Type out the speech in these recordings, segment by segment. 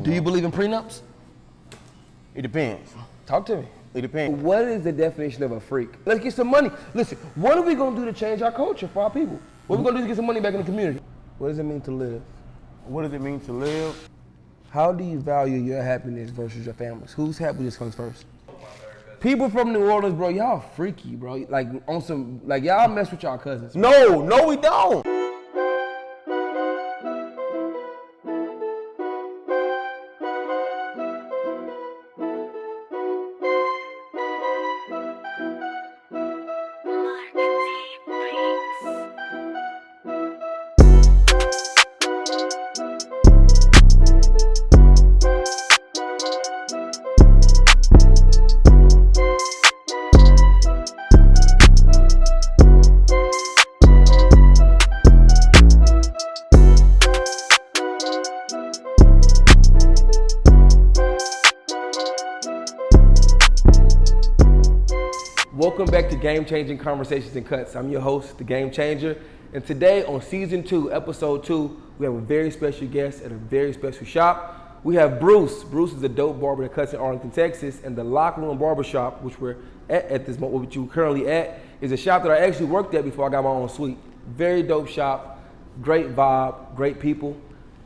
Do you believe in prenups? It depends. Talk to me. It depends. What is the definition of a freak? Let's get some money. Listen, what are we gonna do to change our culture for our people? What are we gonna do to get some money back in the community? What does it mean to live? What does it mean to live? How do you value your happiness versus your family's? Whose happiness comes first? People from New Orleans, bro, y'all freaky, bro. Like on some, like y'all mess with y'all cousins. No, we don't. Welcome back to Game Changing Conversations and Cuts. I'm your host, the Game Changer, and today on season 2, episode 2, we have a very special guest at a very special shop. We have Bruce. Bruce is a dope barber that cuts in Arlington, Texas, and the Locker Room Barbershop, which we're at this moment, which you're currently at, is a shop that I actually worked at before I got my own suite. Very dope shop, great vibe, great people.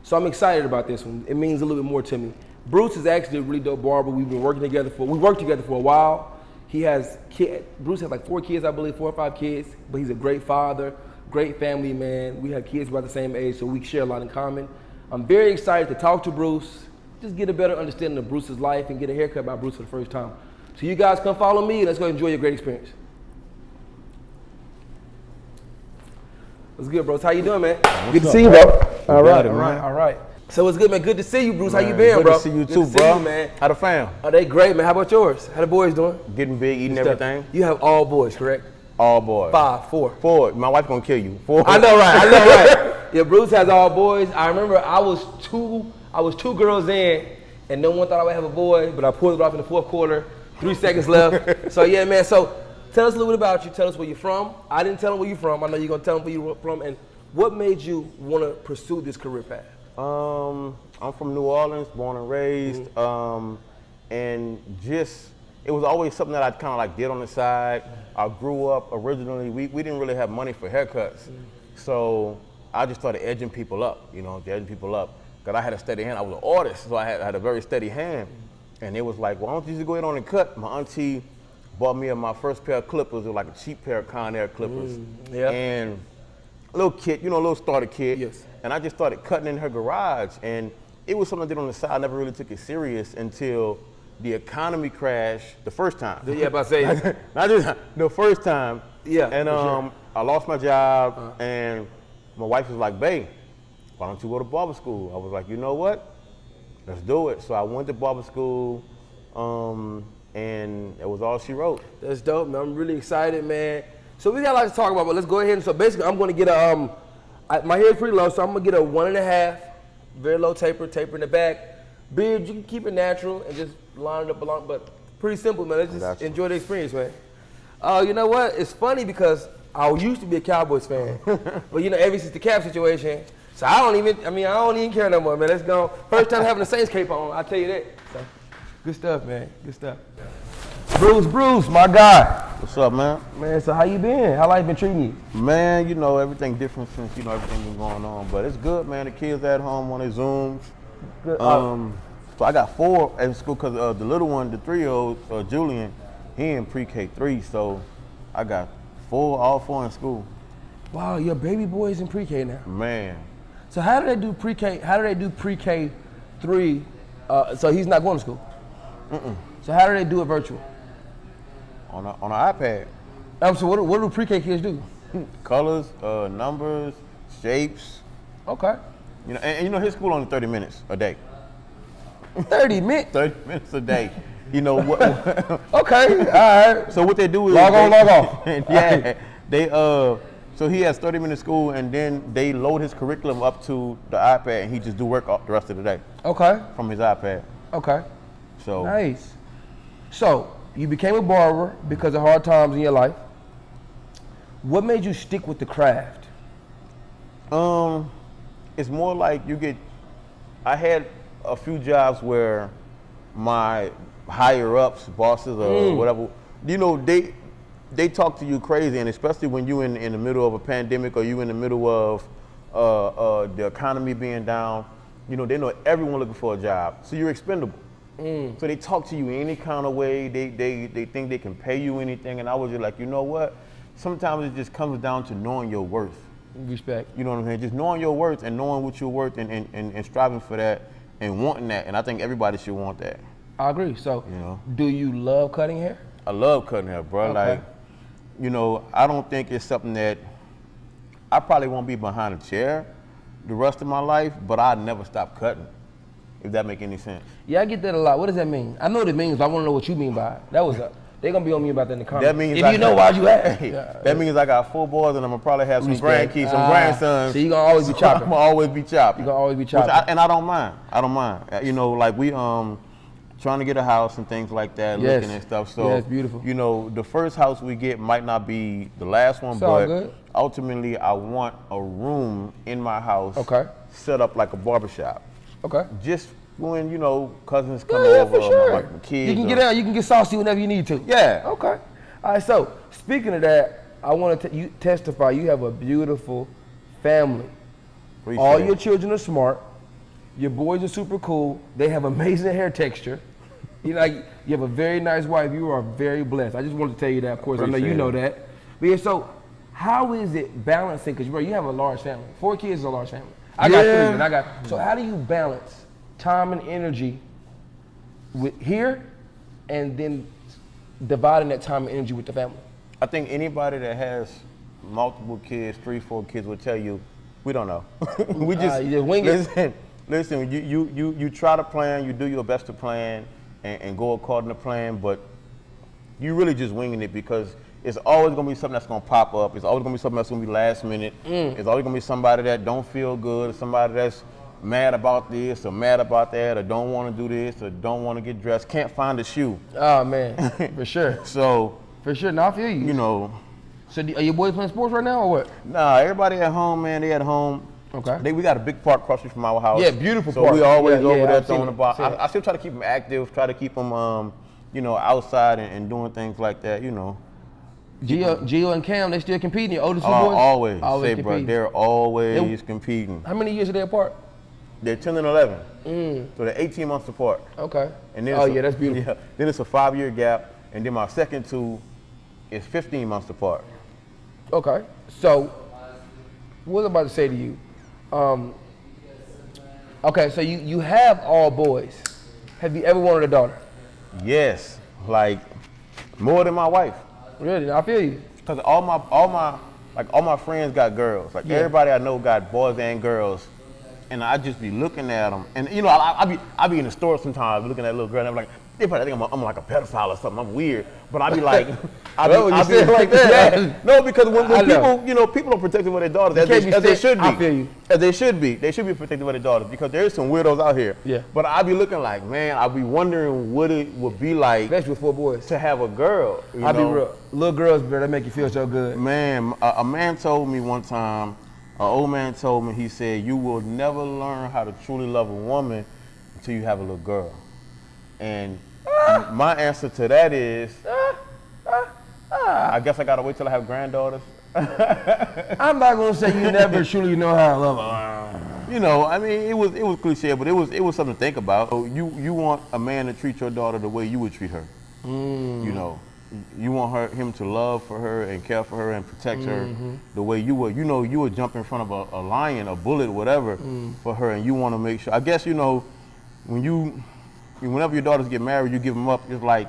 So I'm excited about this one. It means a little bit more to me. Bruce is actually a really dope barber. We worked together for a while. Bruce has like 4 kids, I believe, 4 or 5 kids, but he's a great father, great family man. We have kids about the same age, so we share a lot in common. I'm very excited to talk to Bruce, just get a better understanding of Bruce's life and get a haircut by Bruce for the first time. So you guys come follow me and let's go enjoy your great experience. What's good, Bruce? How you doing, man? Good to see you, bro. All right. So what's good, man? Good to see you, Bruce. Man, how you been, bro? Good to see you too, bro. Man. How the fam? Oh, they great, man. How about yours? How the boys doing? Getting big, eating everything. You have all boys, correct? All boys. 5, 4. 4. My wife gonna kill you. 4. I know, right? Yeah, Bruce has all boys. I remember I was two girls in, and no one thought I would have a boy, but I pulled it off in the 4th quarter. 3 seconds left. So yeah, man. So tell us a little bit about you. Tell us where you're from. I didn't tell them where you're from. I know you're gonna tell them where you're from, and what made you want to pursue this career path? I'm from New Orleans, born and raised, and just, it was always something that I kind of like did on the side. I grew up originally, we didn't really have money for haircuts, so I just started edging people up, because I had a steady hand. I was an artist, so I had a very steady hand, and it was like, why don't you just go ahead on and cut? My auntie bought me my first pair of clippers. It was like a cheap pair of Conair clippers, and a little kit, a little starter kit. Yes. And I just started cutting in her garage, and it was something I did on the side. I never really took it serious until the economy crashed the first time. Yeah, about to say not just the first time. Yeah. And sure. I lost my job, and my wife was like, "Babe, why don't you go to barber school?" I was like, you know what? Let's do it. So I went to barber school, and it was all she wrote. That's dope, man. I'm really excited, man. So we got a lot to talk about, but let's go ahead. So basically, I'm going to get my hair is pretty low, so I'm going to get a 1.5, very low taper in the back. Beard, you can keep it natural and just line it up along, but pretty simple, man. Let's just enjoy the experience, man. You know what? It's funny because I used to be a Cowboys fan, but ever since the cap situation, so I don't even care no more, man. Let's go. First time having a Saints cape on, I'll tell you that. So, good stuff, man. Good stuff. Bruce, my guy. What's up, man? Man, so how you been? How life been treating you? Man, everything different since, everything been going on. But it's good, man. The kids at home on their Zooms. Good. So I got 4 at school because the little one, the 3-year-old, Julian, he in pre-K 3. So I got all 4 in school. Wow, your baby boy is in pre-K now. Man. So how do they do pre-K? How do they do pre-K 3? So he's not going to school? So how do they do it virtual? On an iPad. So what do pre-K kids do? Colors, numbers, shapes. Okay. And his school only 30 minutes a day. 30 minutes? 30 minutes a day. What? Okay, all right. So what they do is log on, log off. Yeah. They so he has 30 minutes school, and then they load his curriculum up to the iPad, and he just do work the rest of the day. Okay. From his iPad. Okay. So nice. So you became a barber because of hard times in your life. What made you stick with the craft? It's more like I had a few jobs where my higher ups, bosses or whatever, you know, they talk to you crazy, and especially when you in the middle of a pandemic or you in the middle of the economy being down, you know, they know everyone looking for a job, so you're expendable. So they talk to you any kind of way. They think they can pay you anything, and I was just like, you know what? Sometimes it just comes down to knowing your worth. Respect. You know what I'm saying? Just knowing your worth and knowing what you're worth and striving for that and wanting that. And I think everybody should want that. I agree. So, you know, do you love cutting hair? I love cutting hair, bro. Okay. Like, you know, I don't think it's something that I probably won't be behind a chair the rest of my life, but I'll never stop cutting, if that make any sense. Yeah, I get that a lot. What does that mean? I know what it means, but I want to know what you mean by it. That was they're going to be on me about that in the comments. That means if you know, why'd you ask? That means I got 4 boys and I'm going to probably have some grandkids, some grandsons. So you're going to always be chopping. I'm going to always be chopping. You're going to always be chopping. And I don't mind. I don't mind. You know, like we trying to get a house and things like that, looking and stuff. So, it's beautiful. You know, the first house we get might not be the last one, but ultimately I want a room in my house set up like a barbershop. Okay. Just when, you know, cousins come over, for sure. my kids. You can get out, you can get saucy whenever you need to. Yeah. Okay. All right, so speaking of that, I want to testify you have a beautiful family. All your children are smart. Your boys are super cool. They have amazing hair texture. You know, you have a very nice wife. You are very blessed. I just wanted to tell you that. Of course, I know you know that. But yeah, so how is it balancing? Because, bro, you have a large family. 4 kids is a large family. I got 3, and so how do you balance time and energy with here and then dividing that time and energy with the family? I think anybody that has multiple kids, 3, 4 kids, will tell you, we don't know. We just wing it. Listen, you try to plan, you do your best to plan and go according to plan, but you really just winging it because it's always gonna be something that's gonna pop up. It's always gonna be something that's gonna be last minute. It's always gonna be somebody that don't feel good, or somebody that's mad about this or mad about that, or don't want to do this or don't want to get dressed, can't find a shoe. Oh man, for sure. So for sure, now I feel you. You know. So are your boys playing sports right now or what? Nah, everybody at home, man. They at home. Okay. We got a big park across from our house. Yeah, beautiful park. So we always over there throwing the ball. I still try to keep them active, try to keep them, you know, outside and doing things like that, you know. Gio and Cam, they still competing? Your oldest 2 boys? Always say, bro, they're always competing. How many years are they apart? They're 10 and 11. So they're 18 months apart. Okay. And then that's beautiful. Yeah, then it's a 5-year gap, and then my second 2 is 15 months apart. Okay. So, what was I about to say to you? Okay, so you have all boys. Have you ever wanted a daughter? Yes, like more than my wife. Really? I feel you. Cause all my friends got girls. Like everybody I know got boys and girls, and I just be looking at them. And you know, I be in the store sometimes looking at a little girl, and I'm like, they probably think I'm like a pedophile or something. I'm weird, but I be like, I be like that. Yeah. No, because when people, you know, people are protective of their daughters as they should be. I feel you. As they should be. They should be protective of their daughters because there is some weirdos out here. Yeah. But I be looking like, man, I be wondering what it would be like, especially with 4 boys, to have a girl. I be real. Little girls, bro, that make you feel so good. Man, a man told me one time, an old man told me, he said, you will never learn how to truly love a woman until you have a little girl. And my answer to that is, I guess I gotta wait till I have granddaughters. I'm not gonna say you never truly know how to love her. You know, I mean, it was cliche, but it was something to think about. So you want a man to treat your daughter the way you would treat her. You know, you want him to love for her and care for her and protect her the way you would. You know, you would jump in front of a lion, a bullet, whatever, for her, and you want to make sure. I guess, you know, whenever your daughters get married, you give them up. It's like,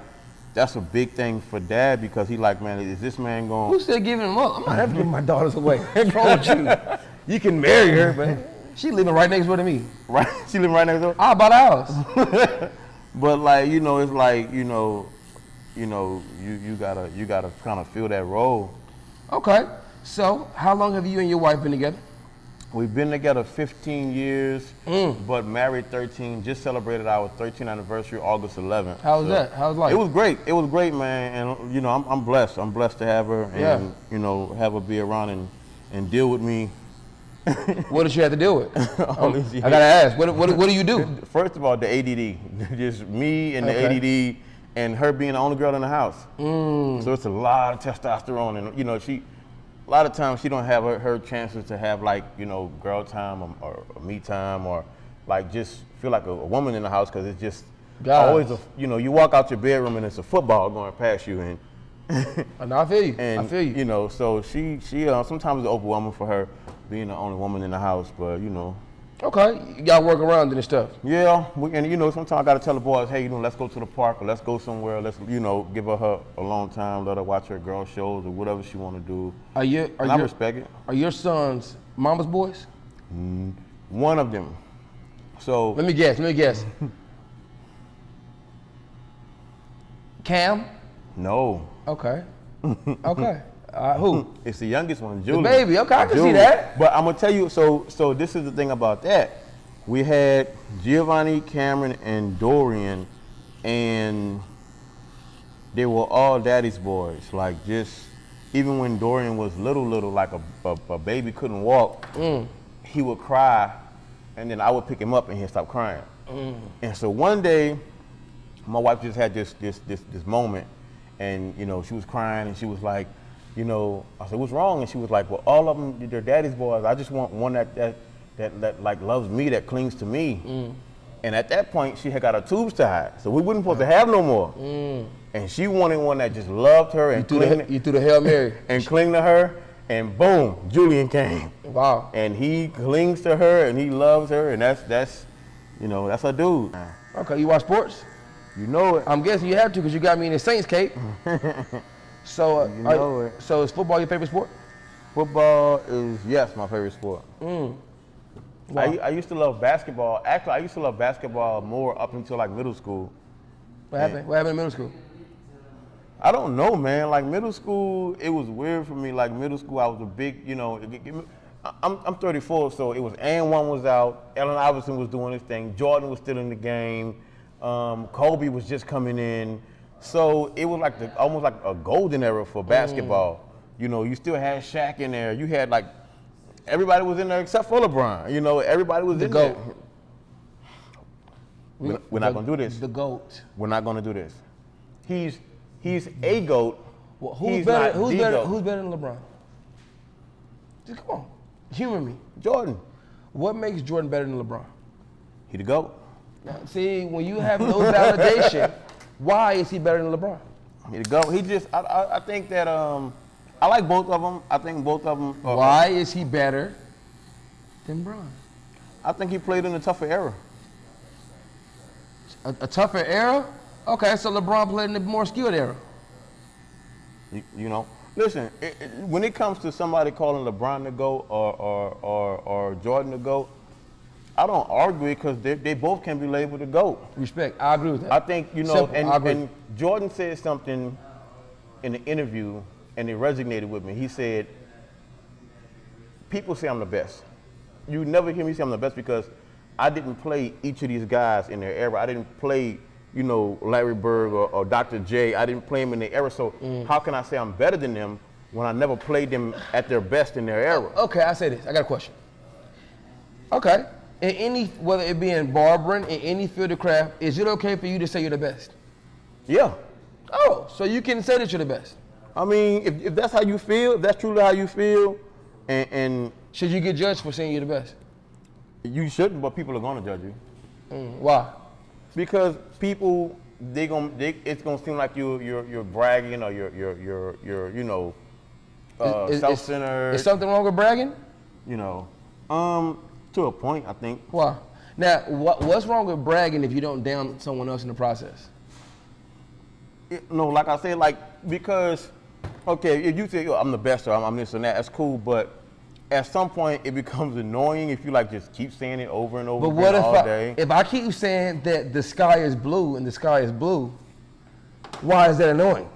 that's a big thing for dad because he like, man, is this man going? Who said giving them up? I'm not ever giving my daughters away. What's wrong with you? You can marry her, but she living right next door to me. Right? She living right next door? I bought a house. But like, you know, it's like, you gotta kind of fill that role. Okay. So how long have you and your wife been together? We've been together 15 years, but married 13. Just celebrated our 13th anniversary, August 11th. How was that? How was life? It was great. It was great, man. And you know, I'm blessed. I'm blessed to have her, and you know, have her be around and deal with me What did you have to deal with? I gotta ask. What do you do? First of all, the ADD, just me and the ADD, and her being the only girl in the house. So it's a lot of testosterone, and you know, a lot of times she don't have her chances to have like, you know, girl time or me time, or like just feel like a woman in the house, because it's just always you know, you walk out your bedroom and it's a football going past you, and I feel you. And, I feel you. You know, so she sometimes it's overwhelming for her being the only woman in the house, but you know. Okay, you gotta work around it and stuff. Yeah, and you know, sometimes I gotta tell the boys, hey, you know, let's go to the park, or let's go somewhere, let's, you know, give her a long time, let her watch her girl shows or whatever she want to do. I respect it. Are your sons mama's boys? One of them. So Let me guess. Cam? No. Okay. Okay. Who? It's the youngest one, Julie. The baby. Okay, I can see that. But I'm gonna tell you. So this is the thing about that. We had Giovanni, Cameron, and Dorian, and they were all daddy's boys. Like, just even when Dorian was little, like a baby couldn't walk, he would cry, and then I would pick him up and he'd stop crying. And so one day, my wife just had this moment, and you know, she was crying and she was like, you know, I said, what's wrong? And she was like, well, all of them, they're daddy's boys. I just want one that like loves me, that clings to me. And at that point, she had got her tubes tied, so we wasn't supposed to have no more. And she wanted one that just loved her and you threw the Hail Mary and cling to her. And boom, Julian came. Wow. And he clings to her and he loves her, and that's you know, that's her dude. Okay, you watch sports? You know it. I'm guessing you have to, because you got me in the Saints cape. So, You know it. So is football your favorite sport? Football is, yes, my favorite sport. Wow. I used to love basketball. Actually, I used to love basketball more up until like middle school. What happened? What happened in middle school? I don't know, man. Like middle school, it was weird for me. Like middle school, I was a big, you know, I'm 34, so it was N1 was out, Allen Iverson was doing his thing, Jordan was still in the game, Kobe was just coming in. So it was like almost like a golden era for basketball. You know, you still had Shaq in there. You had like, everybody was in there except for LeBron. You know, everybody was in there. We're not gonna do this. The GOAT. We're not gonna do this. He's a GOAT. Well, who's better than LeBron? Just come on, humor me. Jordan. What makes Jordan better than LeBron? He the GOAT. Now, see, when you have no validation, why is he better than LeBron? He the GOAT. He just, I think that I like both of them. I think both of them. Why is he better than LeBron? I think he played in a tougher era. A tougher era? Okay, so LeBron played in a more skilled era. You know, listen. When it comes to somebody calling LeBron the GOAT or Jordan the GOAT, I don't argue it, because they both can be labeled the GOAT. Respect. I agree with that. I think, you know, Simple. and Jordan said something in the interview, and it resonated with me. He said, people say I'm the best. You never hear me say I'm the best, because I didn't play each of these guys in their era. I didn't play, you know, Larry Bird or Dr. J. I didn't play them in their era. So how can I say I'm better than them when I never played them at their best in their era? Okay, I say this. I got a question. Okay. In any, whether it be in barbering, in any field of craft, is it okay for you to say you're the best? Yeah. Oh, so you can say that you're the best. I mean, if that's how you feel, if that's truly how you feel, and should you get judged for saying you're the best? You shouldn't, but people are gonna judge you. Why? Because people, it's gonna seem like you're bragging, or you're you know, self-centered. Is something wrong with bragging? You know, to a point, I think. Why? Now, what's wrong with bragging if you don't down someone else in the process? No, like I said, like, because, okay, if you say, oh, I'm the best, or I'm this and that, that's cool, but at some point it becomes annoying if you like just keep saying it over and over again all day. If I keep saying that the sky is blue and the sky is blue, why is that annoying?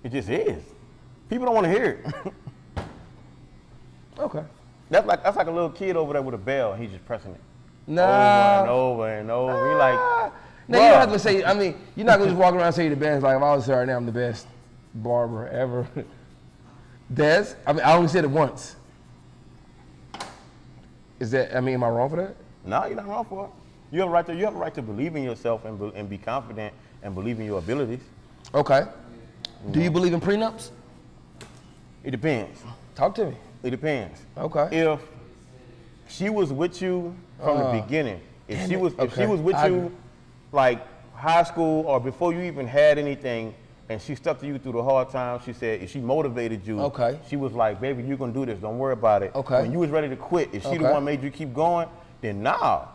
It just is. People don't want to hear it. Okay. That's like a little kid over there with a bell. He's just pressing it Nah. over and over and over. He like, now you don't have to say. I mean, you're not gonna just walk around and say you're the best. Like if I was right now, I'm the best barber ever. Des, I mean, I only said it once. Is that, I mean, am I wrong for that? No, you're not wrong for it. You have a right to believe in yourself and be confident and believe in your abilities. Okay. Do you believe in prenups? It depends. Talk to me. It depends. Okay. If she was with you from the beginning, if she was with you like high school or before you even had anything, and she stuck to you through the hard times, she said, if she motivated you, she was like, baby, you're gonna do this, don't worry about it. Okay. When you was ready to quit, if she the one made you keep going, then nah,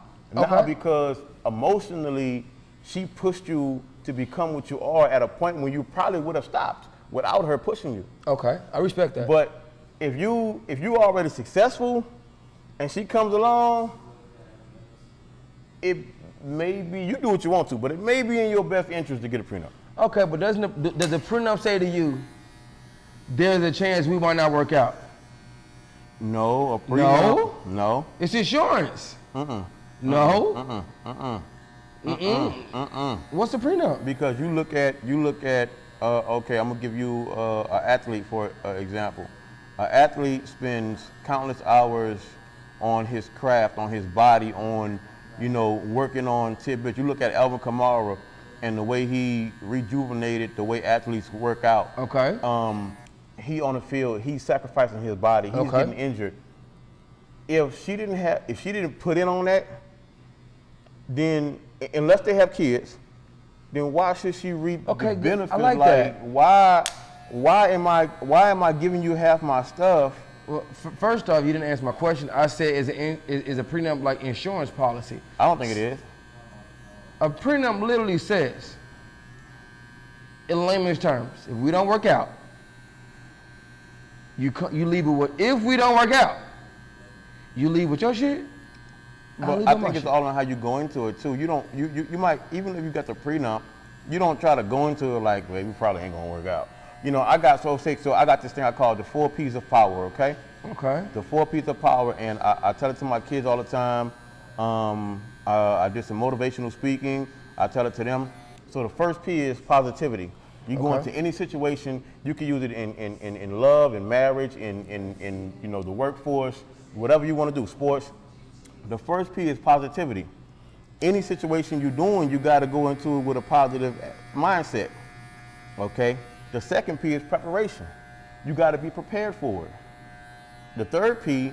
because emotionally, she pushed you to become what you are at a point when you probably would have stopped without her pushing you. Okay, I respect that. But if you already successful and she comes along, it may be, you do what you want to, but it may be in your best interest to get a prenup. Okay, but does the prenup say to you, there's a chance we might not work out? No, a prenup. No. It's insurance. No. What's the prenup? Because you look at. Okay, I'm gonna give you an athlete for example. An athlete spends countless hours on his craft, on his body, on working on tidbits. You look at Alvin Kamara and the way he rejuvenated the way athletes work out. Okay. He on the field, he's sacrificing his body. He's getting injured. If she didn't put in on that, then unless they have kids, then why should she reap the benefits? I like that. Why am I giving you half my stuff? Well, first off, you didn't answer my question. I said, is a prenup like insurance policy? I don't think it is. A prenup literally says, in layman's terms, if we don't work out, you leave it with. If we don't work out, you leave with your shit. But I think it's all on how you go into it too. You might, even if you got the prenup, you don't try to go into it like, well, we probably ain't gonna work out. I got so sick, so I got this thing I call the 4 P's of power, okay? Okay. The 4 P's of power, and I tell it to my kids all the time. I did some motivational speaking. I tell it to them. So the first P is positivity. You go into any situation, you can use it in love, in marriage, in the workforce, whatever you want to do, sports. The first P is positivity. Any situation you're doing, you got to go into it with a positive mindset, okay? The second P is preparation. You got to be prepared for it. The third P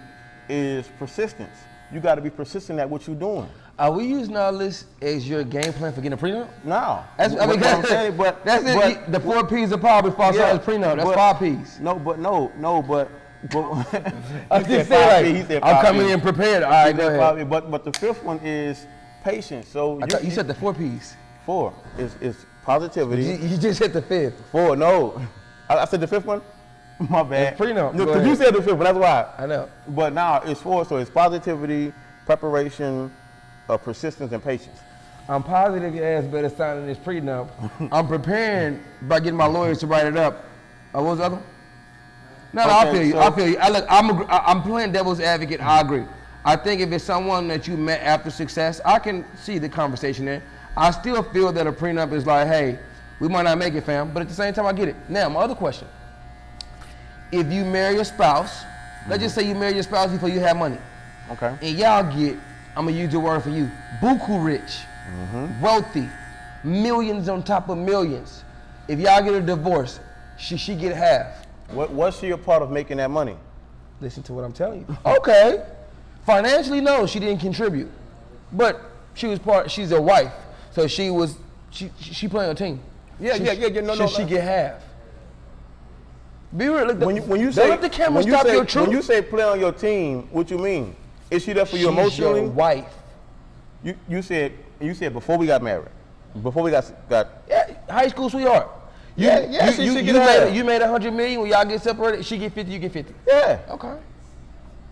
is persistence. You got to be persistent at what you're doing. Are we using all this as your game plan for getting a prenup? No. That's what I'm saying, but that's it. The 4 P's of power before I saw his prenup. That's 5 P's. But I just say I'm coming in prepared. All right, go ahead. But the fifth one is patience. So you said the 4 P's. 4 is positivity. You just hit the 5th. 4, no. I said the 5th one? My bad. It's prenup. No, because you said the 5th one, that's why. I know. But now it's 4, so it's positivity, preparation, persistence, and patience. I'm positive your ass better signing this prenup. I'm preparing by getting my lawyers to write it up. What was the other one? No, I feel you. I feel you. I'm playing devil's advocate. I agree. I think if it's someone that you met after success, I can see the conversation there. I still feel that a prenup is like, hey, we might not make it, fam, but at the same time, I get it. Now, my other question. If you marry your spouse, let's just say you marry your spouse before you have money. Okay. And y'all get, I'm going to use your word for you, buku rich, wealthy, millions on top of millions. If y'all get a divorce, should she get half? What's she a part of making that money? Listen to what I'm telling you. Okay. Financially, no, she didn't contribute. But she's a wife. So she playing a team. Yeah. Should she get half? Be real. Look, when you say, don't let the camera stop your truth. When you say play on your team, what you mean? Is she there for you emotionally? She's your wife. You said before we got married. Before we got yeah, high school sweetheart. She should get half. You made $100 million. When y'all get separated, she get 50, you get 50. Yeah. Okay.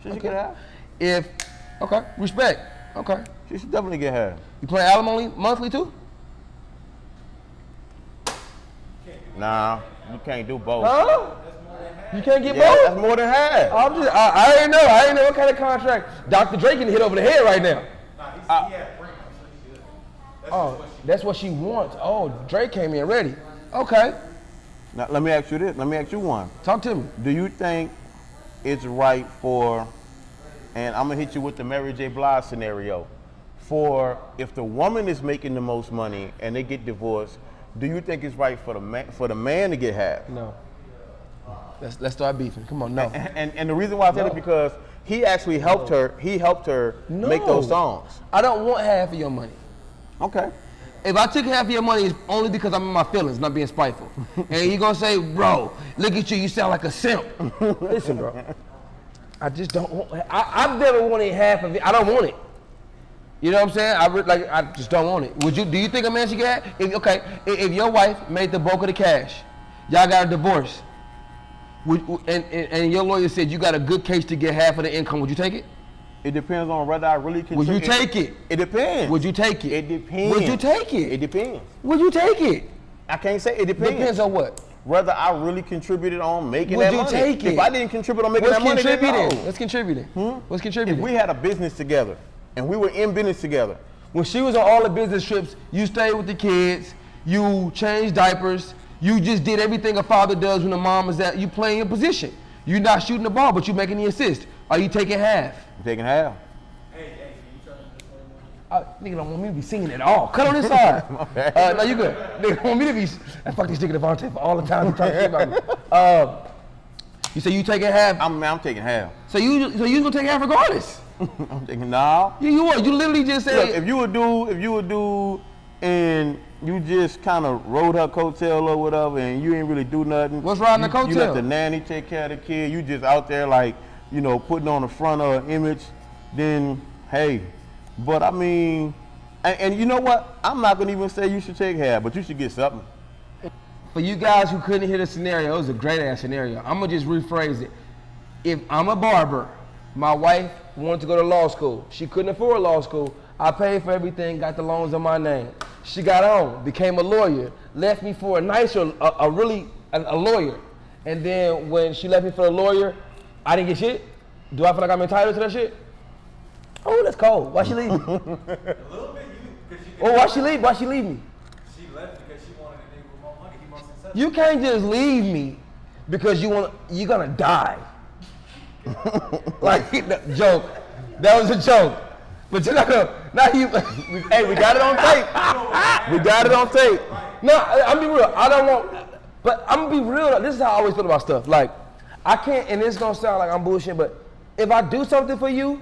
She should get half. Okay, respect. Okay. She should definitely get half. You playing alimony monthly too? Nah, you can't do both. Huh? You can't get both? That's more than half. I didn't know. I didn't know what kind of contract. Dr. Dre can hit over the head right now. That's what she wants. Oh, Dre came in ready. Okay. Now let me ask you this. Let me ask you one. Talk to me. Do you think it's right for and I'm gonna hit you with the Mary J. Blige scenario. For if the woman is making the most money and they get divorced, do you think it's right for the man to get half? No. Let's start beefing. Come on, no. And the reason why I said it because he actually helped her. He helped her make those songs. I don't want half of your money. Okay. If I took half of your money, it's only because I'm in my feelings, not being spiteful. And you gonna say, bro, look at you, you sound like a simp. Listen, bro. I just don't want. I've never wanted half of it. I don't want it. You know what I'm saying? I just don't want it. Do you think a man should get half? If your wife made the bulk of the cash, y'all got a divorce, and your lawyer said you got a good case to get half of the income, would you take it? It depends on whether I really can. Would you take it? It depends. Would you take it? It depends. Would you take it? It depends. Would you take it? I can't say it depends. Depends on what? Whether I really contributed on making that money. Would you take it? If I didn't contribute on making that money, then no. What's contributing? What's contributing? If we had a business together and we were in business together. When she was on all the business trips, you stayed with the kids, you changed diapers, you just did everything a father does when the mom is at, you playing your position. You're not shooting the ball, but you're making the assist. Are you taking half? I'm taking half. Nigga don't want me to be singing at all. Cut on this side. No, you good. Nigga want me to be, fuck this nigga Devontae for all the time you talk shit about me. You say you taking half? I'm taking half. So you gonna take half regardless? I'm thinking, no. You literally just said. Look, if you would do, and you just kind of rode her coattail or whatever, and you ain't really do nothing. What's riding the coattail? You let the nanny take care of the kid. You just out there like, putting on the front of an image. Then, hey, but I mean, and you know what? I'm not gonna even say you should take half, but you should get something. For you guys who couldn't hear the scenario, it was a great ass scenario. I'm gonna just rephrase it. If I'm a barber, my wife wanted to go to law school. She couldn't afford law school. I paid for everything, got the loans on my name. She got on, became a lawyer, left me for a nicer, a lawyer. And then when she left me for a lawyer, I didn't get shit. Do I feel like I'm entitled to that shit? Oh, that's cold. Why she leave me? A little bit, Why she leave? Why she leave me? She left because she wanted a nigga with more money. He more successful. You can't just leave me because you're gonna die. Like, joke. That was a joke. But you're not gonna, Hey, we got it on tape. We got it on tape. No, I'm be real. I don't want, but I'm gonna be real. This is how I always feel about stuff. Like, I can't, and it's gonna sound like I'm bullshit, but if I do something for you,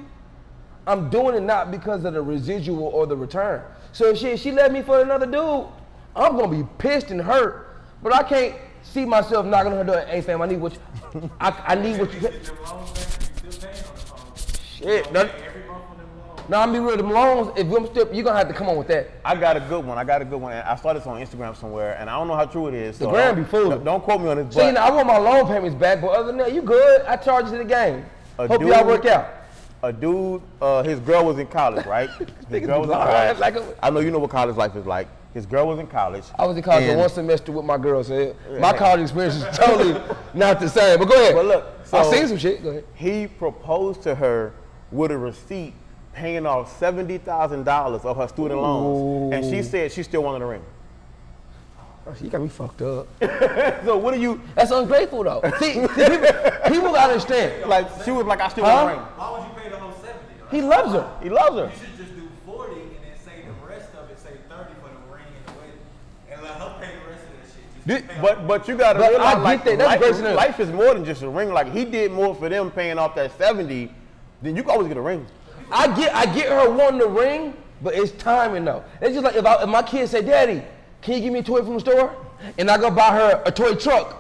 I'm doing it not because of the residual or the return. So if she let me for another dude, I'm gonna be pissed and hurt. But I can't see myself knocking on her door. Hey fam, I need what you, I need what you. Shit. No, I'm be real. Them loans, if I'm still, you're gonna have to come on with that. I got a good one. And I saw this on Instagram somewhere, and I don't know how true it is. The gram be fooling. Don't quote me on this. So I want my loan payments back, but other than that, you good. I charge you to the game. Hope y'all work out. A dude, his girl was in college, right? His girl was in college. I know you know what college life is like. His girl was in college. I was in college for one semester with my girl, so my college experience is totally not the same. But go ahead. But look, so I've seen some shit. Go ahead. He proposed to her with a receipt paying off $70,000 of her student loans, and she said she still wanted a ring. Oh, she got me fucked up. So what do you? That's ungrateful though. See, people gotta understand. Like she was like, I still want a ring. Why would you pay the whole 70? He loves her. He loves her. You should just do 40 and then say the rest of it, say 30 for the ring and the wedding, and let her pay the rest of that shit. But you gotta realize, I get that. That's life is more than just a ring. Like he did more for them paying off that 70, then you can always get a ring. I get her wanting the ring, but it's timing though. It's just like if my kids say, Daddy, can you give me a toy from the store? And I go buy her a toy truck.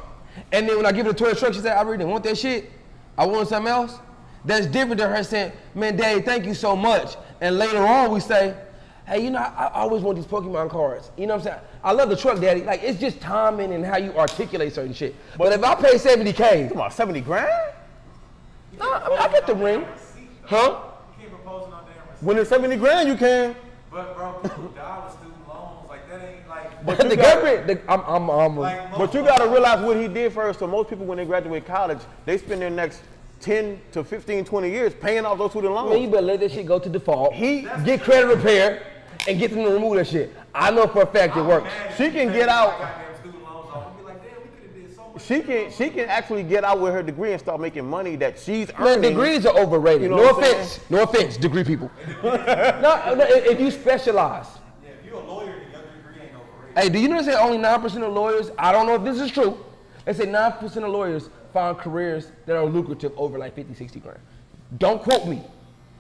And then when I give her the toy truck, she said, I really didn't want that shit. I want something else. That's different than her saying, man, Daddy, thank you so much. And later on we say, hey, I always want these Pokemon cards. You know what I'm saying? I love the truck, Daddy. Like, it's just timing and how you articulate certain shit. But if I pay 70K. Come on, 70 grand? No, I mean, I get the ring. Huh? When it's 70 grand, you can. But bro, people die with student loans. Like that ain't like. But The government, but you gotta realize what he did first. So most people, when they graduate college, they spend their next 10 to 15, 20 years paying off those student loans. Man, you better let that shit go to default. Get credit repair and get them to remove that shit. I know for a fact it works. She can get out. she can actually get out with her degree and start making money that she's Man, earning. degrees are overrated. You know No what I'm offense. No offense, degree people. No, if you specialize. Yeah, if you're a lawyer, then your degree ain't overrated. Hey, do you know they say only 9% of lawyers, I don't know if this is true, they say 9% of lawyers find careers that are lucrative over like 50, 60 grand. Don't quote me.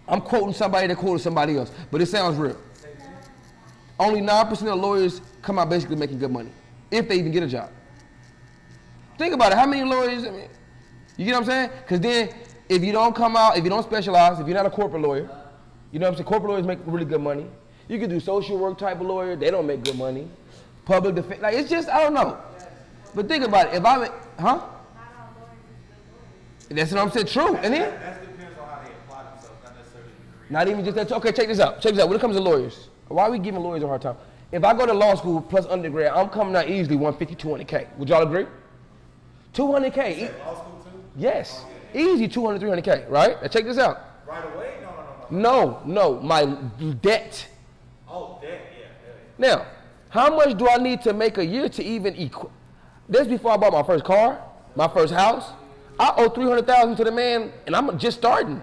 I'm quoting somebody that quoted somebody else, but it sounds real. Only 9% of lawyers come out basically making good money, if they even get a job. Think about it, how many lawyers, I mean, you get what I'm saying? Because then, if you don't come out, if you don't specialize, if you're not a corporate lawyer, you know what I'm saying, corporate lawyers make really good money. You can do social work type of lawyer, they don't make good money. Public defense, like it's just, I don't know. But think about it, if I'm, huh? That's what I'm saying, true, and then? That depends on how they apply themselves, not necessarily the degree. Not even just that, okay, check this out, when it comes to lawyers, why are we giving lawyers a hard time? If I go to law school plus undergrad, I'm coming out easily 150, 200K. Would y'all agree? 200K. Law school too? Yes, easy 200, 300K, right? Now check this out. Right away? No. My debt. Oh, debt, yeah. Now, how much do I need to make a year to even equal? This before I bought my first car, my first house. I owe $300,000 to the man, and I'm just starting.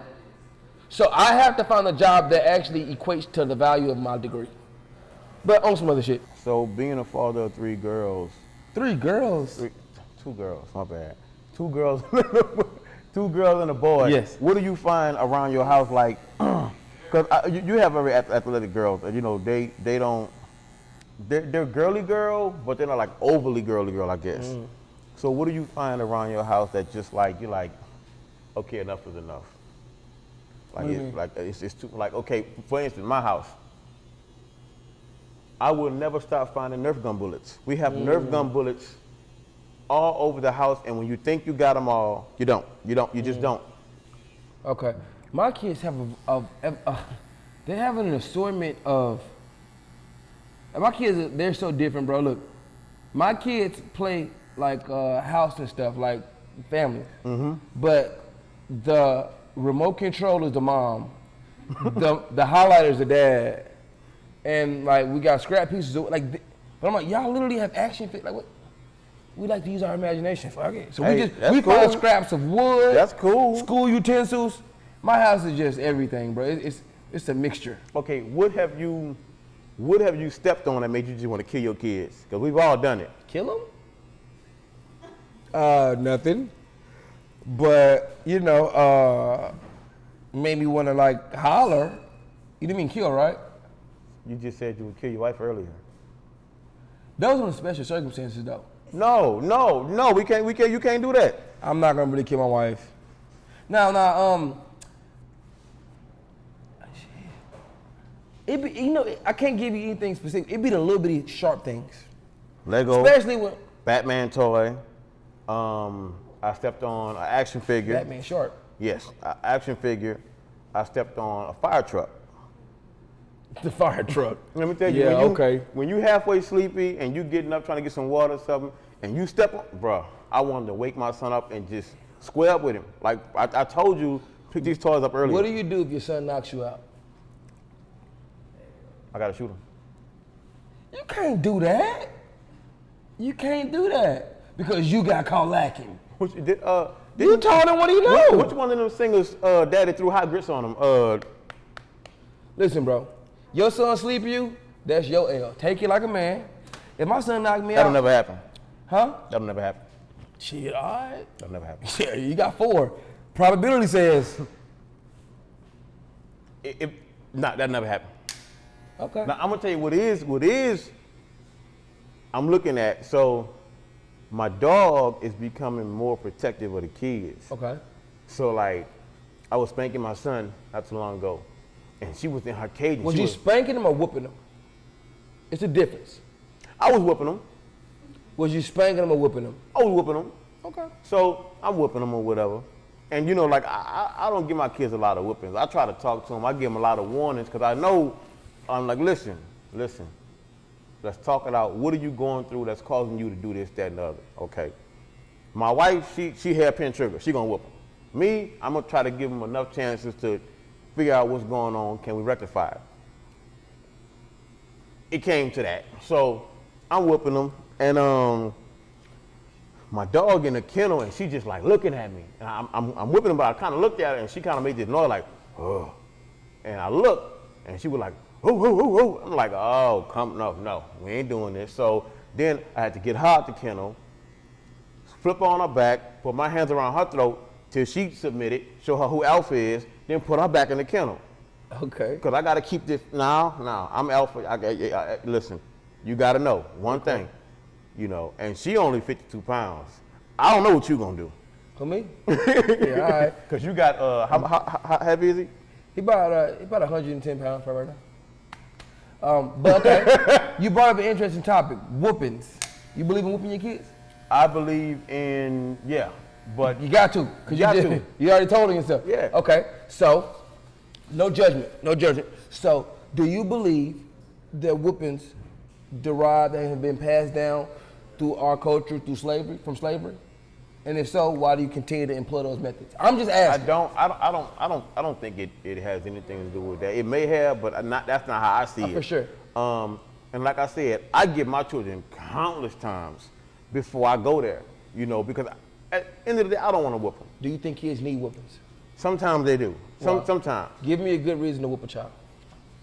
So I have to find a job that actually equates to the value of my degree. But on some other shit. So being a father of 3 girls. 3 girls? 2 girls, my bad. 2 girls, 2 girls and a boy. Yes. What do you find around your house like, because you have very athletic girls, and you know, they don't, they're girly girl, but they're not like overly girly girl, I guess. Mm. So what do you find around your house that just like, you're like, okay, enough is enough? Like, it's too, like, okay, for instance, my house, I will never stop finding Nerf gun bullets. We have Nerf gun bullets all over the house, and when you think you got them all, you don't. You just don't. Okay. My kids have they have an assortment of, and my kids, they're so different, bro. Look, my kids play like house and stuff, like family. But the remote control is the mom, the highlighter is the dad, and like we got scrap pieces of, like, but I'm like, y'all literally have action fit, like what? We like to use our imagination. Fuck it. So we find scraps of wood. That's cool. School utensils. My house is just everything, bro. It's a mixture. Okay, what have you stepped on that made you just want to kill your kids? Because we've all done it. Kill them? Nothing. But you know, made me want to like holler. You didn't mean kill, right? You just said you would kill your wife earlier. Those are the special circumstances, though. No, we can't, you can't do that. I'm not gonna really kill my wife. Now, it be, you know, I can't give you anything specific. It be the little bitty sharp things. Lego. Especially when Batman toy. I stepped on an action figure. Batman sharp. Yes, an action figure. I stepped on a fire truck. The fire truck. Let me tell you, Yeah, when you halfway sleepy and you getting up trying to get some water or something, and you step on, bro, I wanted to wake my son up and just square up with him. Like I told you, pick these toys up earlier. What do you do if your son knocks you out? I gotta shoot him. You can't do that. You can't do that because you got caught lacking. You told him what he knew. Which one of them singers daddy threw hot grits on him? Listen, bro. Your son sleep you, that's your L. Take it like a man. If my son knocked me That'll out. never happen. Huh? That'll never happen. Shit, all right. That'll never happen. Yeah, you got 4. Probability says. That'll never happen. Okay. Now I'm gonna tell you what is I'm looking at. So my dog is becoming more protective of the kids. Okay. So like I was spanking my son not too long ago, and she was in her cage. Was you spanking him or whooping him? It's a difference. I was whooping him. Was you spanking him or whooping him? I was whooping him. Okay. So I'm whooping them or whatever. And you know, like I don't give my kids a lot of whoopings. I try to talk to them. I give them a lot of warnings because I know, I'm like, listen, let's talk it out. What are you going through that's causing you to do this, that, and the other? Okay. My wife, she hairpin trigger. She gonna whoop them. Me, I'm gonna try to give them enough chances to figure out what's going on. Can we rectify it? It came to that. So I'm whooping them, and my dog in the kennel, and she just like looking at me, and I'm whipping her, but I kind of looked at her, and she kind of made this noise like, oh, and I looked, and she was like, oh. I'm like, oh, no, we ain't doing this. So then I had to get her out the kennel, flip her on her back, put my hands around her throat till she submitted, show her who Alpha is, then put her back in the kennel. Okay. Because I got to keep this, now, I'm Alpha. Listen, you got to know one thing, you know, and she only 52 pounds. I don't know what you going to do. For me? Yeah, all right. Because you got, how heavy is he? He about 110 pounds right now. But okay, you brought up an interesting topic, whoopings. You believe in whooping your kids? I believe in, yeah, but. You got to, because you already told him yourself. Yeah. Okay, so, no judgment. So, do you believe that whoopings that have been passed down through our culture, from slavery? And if so, why do you continue to employ those methods? I'm just asking. I don't think it has anything to do with that. It may have, but that's not how I see it. For sure. And like I said, I give my children countless times before I go there, you know, because at the end of the day, I don't want to whoop them. Do you think kids need whoopings? Sometimes they do. Sometimes. Give me a good reason to whoop a child.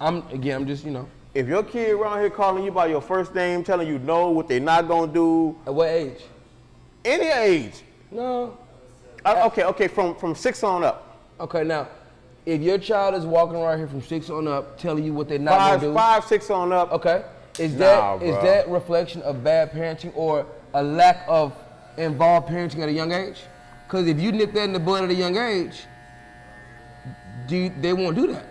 I'm just, you know. If your kid around here calling you by your first name, telling you no, what they're not gonna do. At what age? Any age. No. Okay, from 6 on up. Okay, now, if your child is walking around here from 6 on up, telling you what they're not gonna do. 5, 6 on up. Okay. Is that reflection of bad parenting or a lack of involved parenting at a young age? Because if you nip that in the bud at a young age, they won't do that.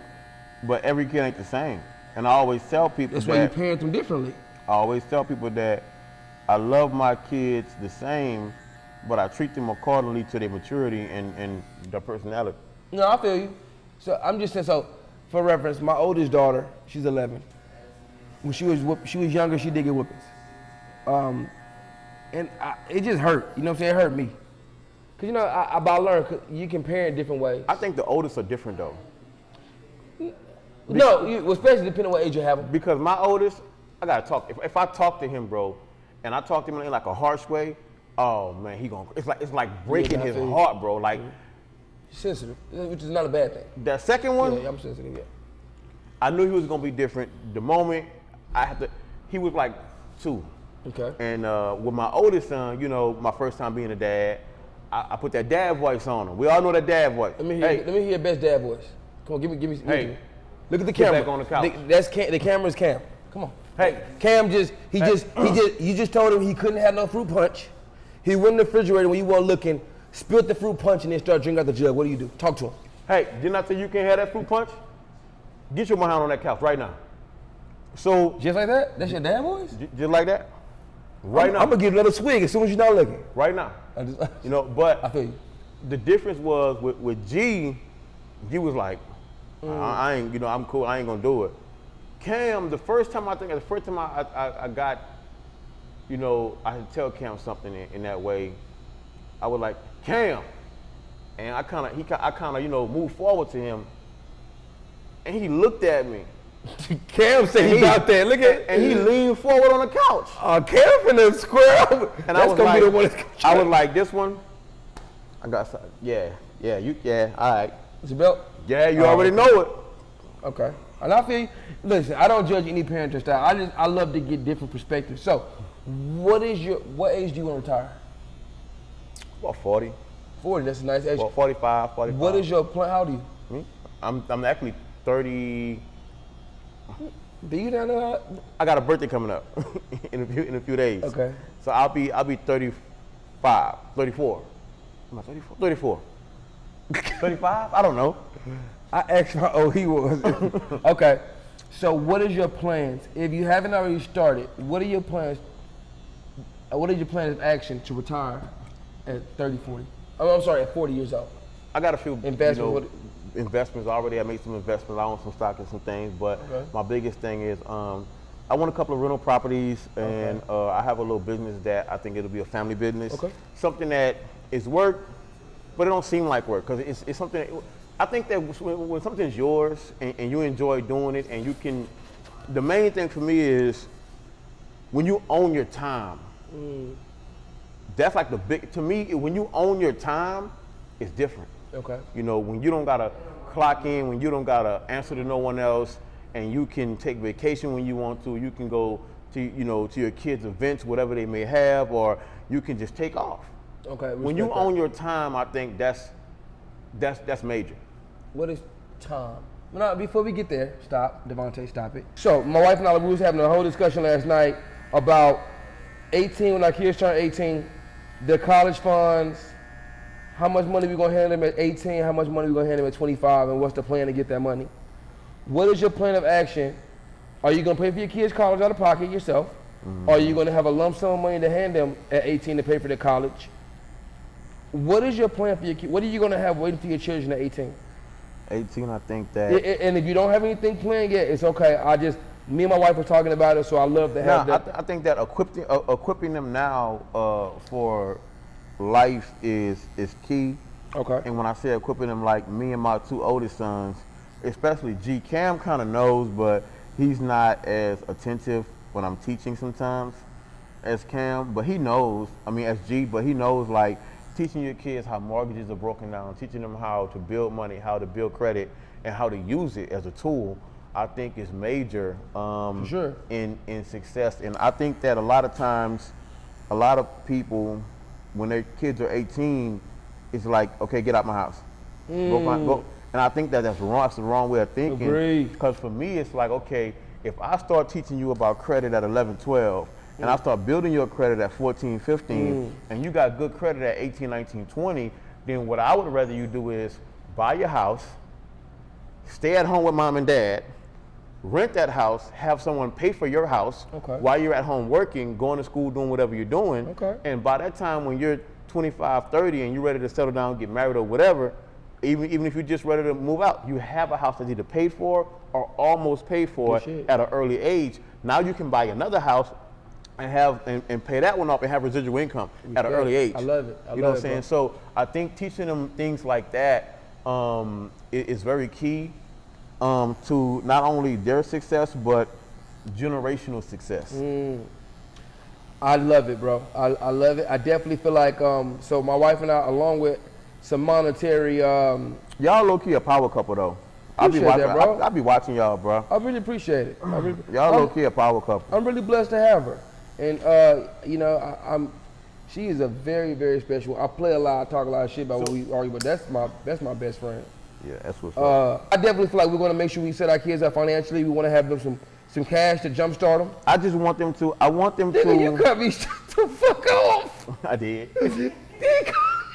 But every kid ain't the same. And I always tell people that's why you parent them differently. I always tell people that I love my kids the same, but I treat them accordingly to their maturity and their personality. No, I feel you. So I'm just saying, so for reference, my oldest daughter, she's 11. When she was younger, she did get whippings. And it just hurt, you know what I'm saying? It hurt me. Cause you know, I learned you can parent different ways. I think the oldest are different though. Especially depending on what age you have them. Because my oldest, I gotta talk. If I talk to him, bro, and I talk to him in like a harsh way, oh man, it's like breaking his heart, bro. Like sensitive, which is not a bad thing. The second one, yeah, I'm sensitive. Yeah. I knew he was gonna be different. The moment he was like 2. Okay. And with my oldest son, you know, my first time being a dad, I put that dad voice on him. We all know that dad voice. Let me hear your best dad voice. Come on, give me. Hey, look at the camera. Back on the couch. The camera's Cam. Come on. Hey, Cam you just told him he couldn't have no fruit punch. He went in the refrigerator when you weren't looking, spilled the fruit punch, and then started drinking out the jug. What do? Talk to him. Hey, didn't I tell you can't have that fruit punch? Get your behind on that couch right now. So just like that? That's your dad voice? Just like that? Right now. I'm gonna get another swig as soon as you're not looking. Right now. You know, but I feel you. The difference was with G was like, I ain't, you know, I'm cool, I ain't gonna do it. Cam, the first time I got, you know, I had to tell Cam something in that way, I was like, Cam, and I kind of, you know, moved forward to him, and he looked at me. Cam said he out there, look at, and he leaned forward on the couch. Cam finna square up. And I was like, this one, I got something. Yeah, all right. It's your belt? Yeah, you already know it. Okay. And I feel you. Listen, I don't judge any parenting style. I love to get different perspectives. So, what age do you want to retire? About 40. 40, that's a nice age. Well, 45. What is your plan? How old are you? Me? I'm actually 30. Do you down there? I got a birthday coming up in a few days. Okay. So I'll be 34. Am I 34? 34. 35? I don't know. I asked how old he was. Okay. So what is your plans? If you haven't already started, what are your plans? What is your plan of action to retire at 30, 40? Oh, I'm sorry, at 40 years old. I got a few investments already. I made some investments. I own some stock and some things, but my biggest thing is I want a couple of rental properties, and I have a little business that I think it'll be a family business. Okay. Something that is work, but it don't seem like work, because it's something. I think that when something's yours and you enjoy doing it, and you can, the main thing for me is when you own your time, that's like the big, to me, when you own your time, it's different. Okay. You know, when you don't gotta clock in, when you don't gotta answer to no one else, and you can take vacation when you want to, you can go to, you know, to your kids' events, whatever they may have, or you can just take off. Okay. When you own your time, I think that's major. What is time? No, before we get there, stop, Devontae, stop it. So my wife and I, we was having a whole discussion last night about 18, when our kids turn 18, their college funds, how much money we gonna hand them at 18, how much money we gonna hand them at 25, and what's the plan to get that money? What is your plan of action? Are you gonna pay for your kids' college out of pocket yourself? Or are you gonna have a lump sum of money to hand them at 18 to pay for their college? What is your plan for your kids? What are you gonna have waiting for your children at 18? 18, I think that. And if you don't have anything planned yet, it's okay. Me and my wife were talking about it, so I love to have that. I think that equipping them now for life is key. Okay. And when I say equipping them, like me and my two oldest sons, especially G, Cam kind of knows, but he's not as attentive when I'm teaching sometimes as Cam, but he knows, as G, but he knows, like, teaching your kids how mortgages are broken down, teaching them how to build money, how to build credit, and how to use it as a tool, I think is major For sure. in success. And I think that a lot of times, a lot of people, when their kids are 18, it's like, okay, get out my house. Go. And I think that's wrong. It's the wrong way of thinking. Agreed. Because for me, it's like, okay, if I start teaching you about credit at 11, 12, and I start building your credit at 14, 15, and you got good credit at 18, 19, 20, then what I would rather you do is buy your house, stay at home with mom and dad, rent that house, have someone pay for your house while you're at home working, going to school, doing whatever you're doing. Okay. And by that time when you're 25, 30, and you're ready to settle down, get married or whatever, even if you're just ready to move out, you have a house that's either paid for or almost paid for at an early age. Now you can buy another house and pay that one off and have residual income at an early age. I love it. You know what I'm saying? So I think teaching them things like that is very key to not only their success, but generational success. I love it, bro. I love it. I definitely feel like, so my wife and I, along with some monetary. Y'all low-key a power couple, though. I'll be watching y'all, bro. I really appreciate it. Y'all low-key a power couple. I'm really blessed to have her. And, she is a very, very special. I play a lot, I talk a lot of shit about what we argue, but that's my best friend. Yeah, that's what's up. I definitely feel like we're going to make sure we set our kids up financially. We want to have them some cash to jumpstart them. I just want them to. Nigga, you cut me shut the fuck off. I did.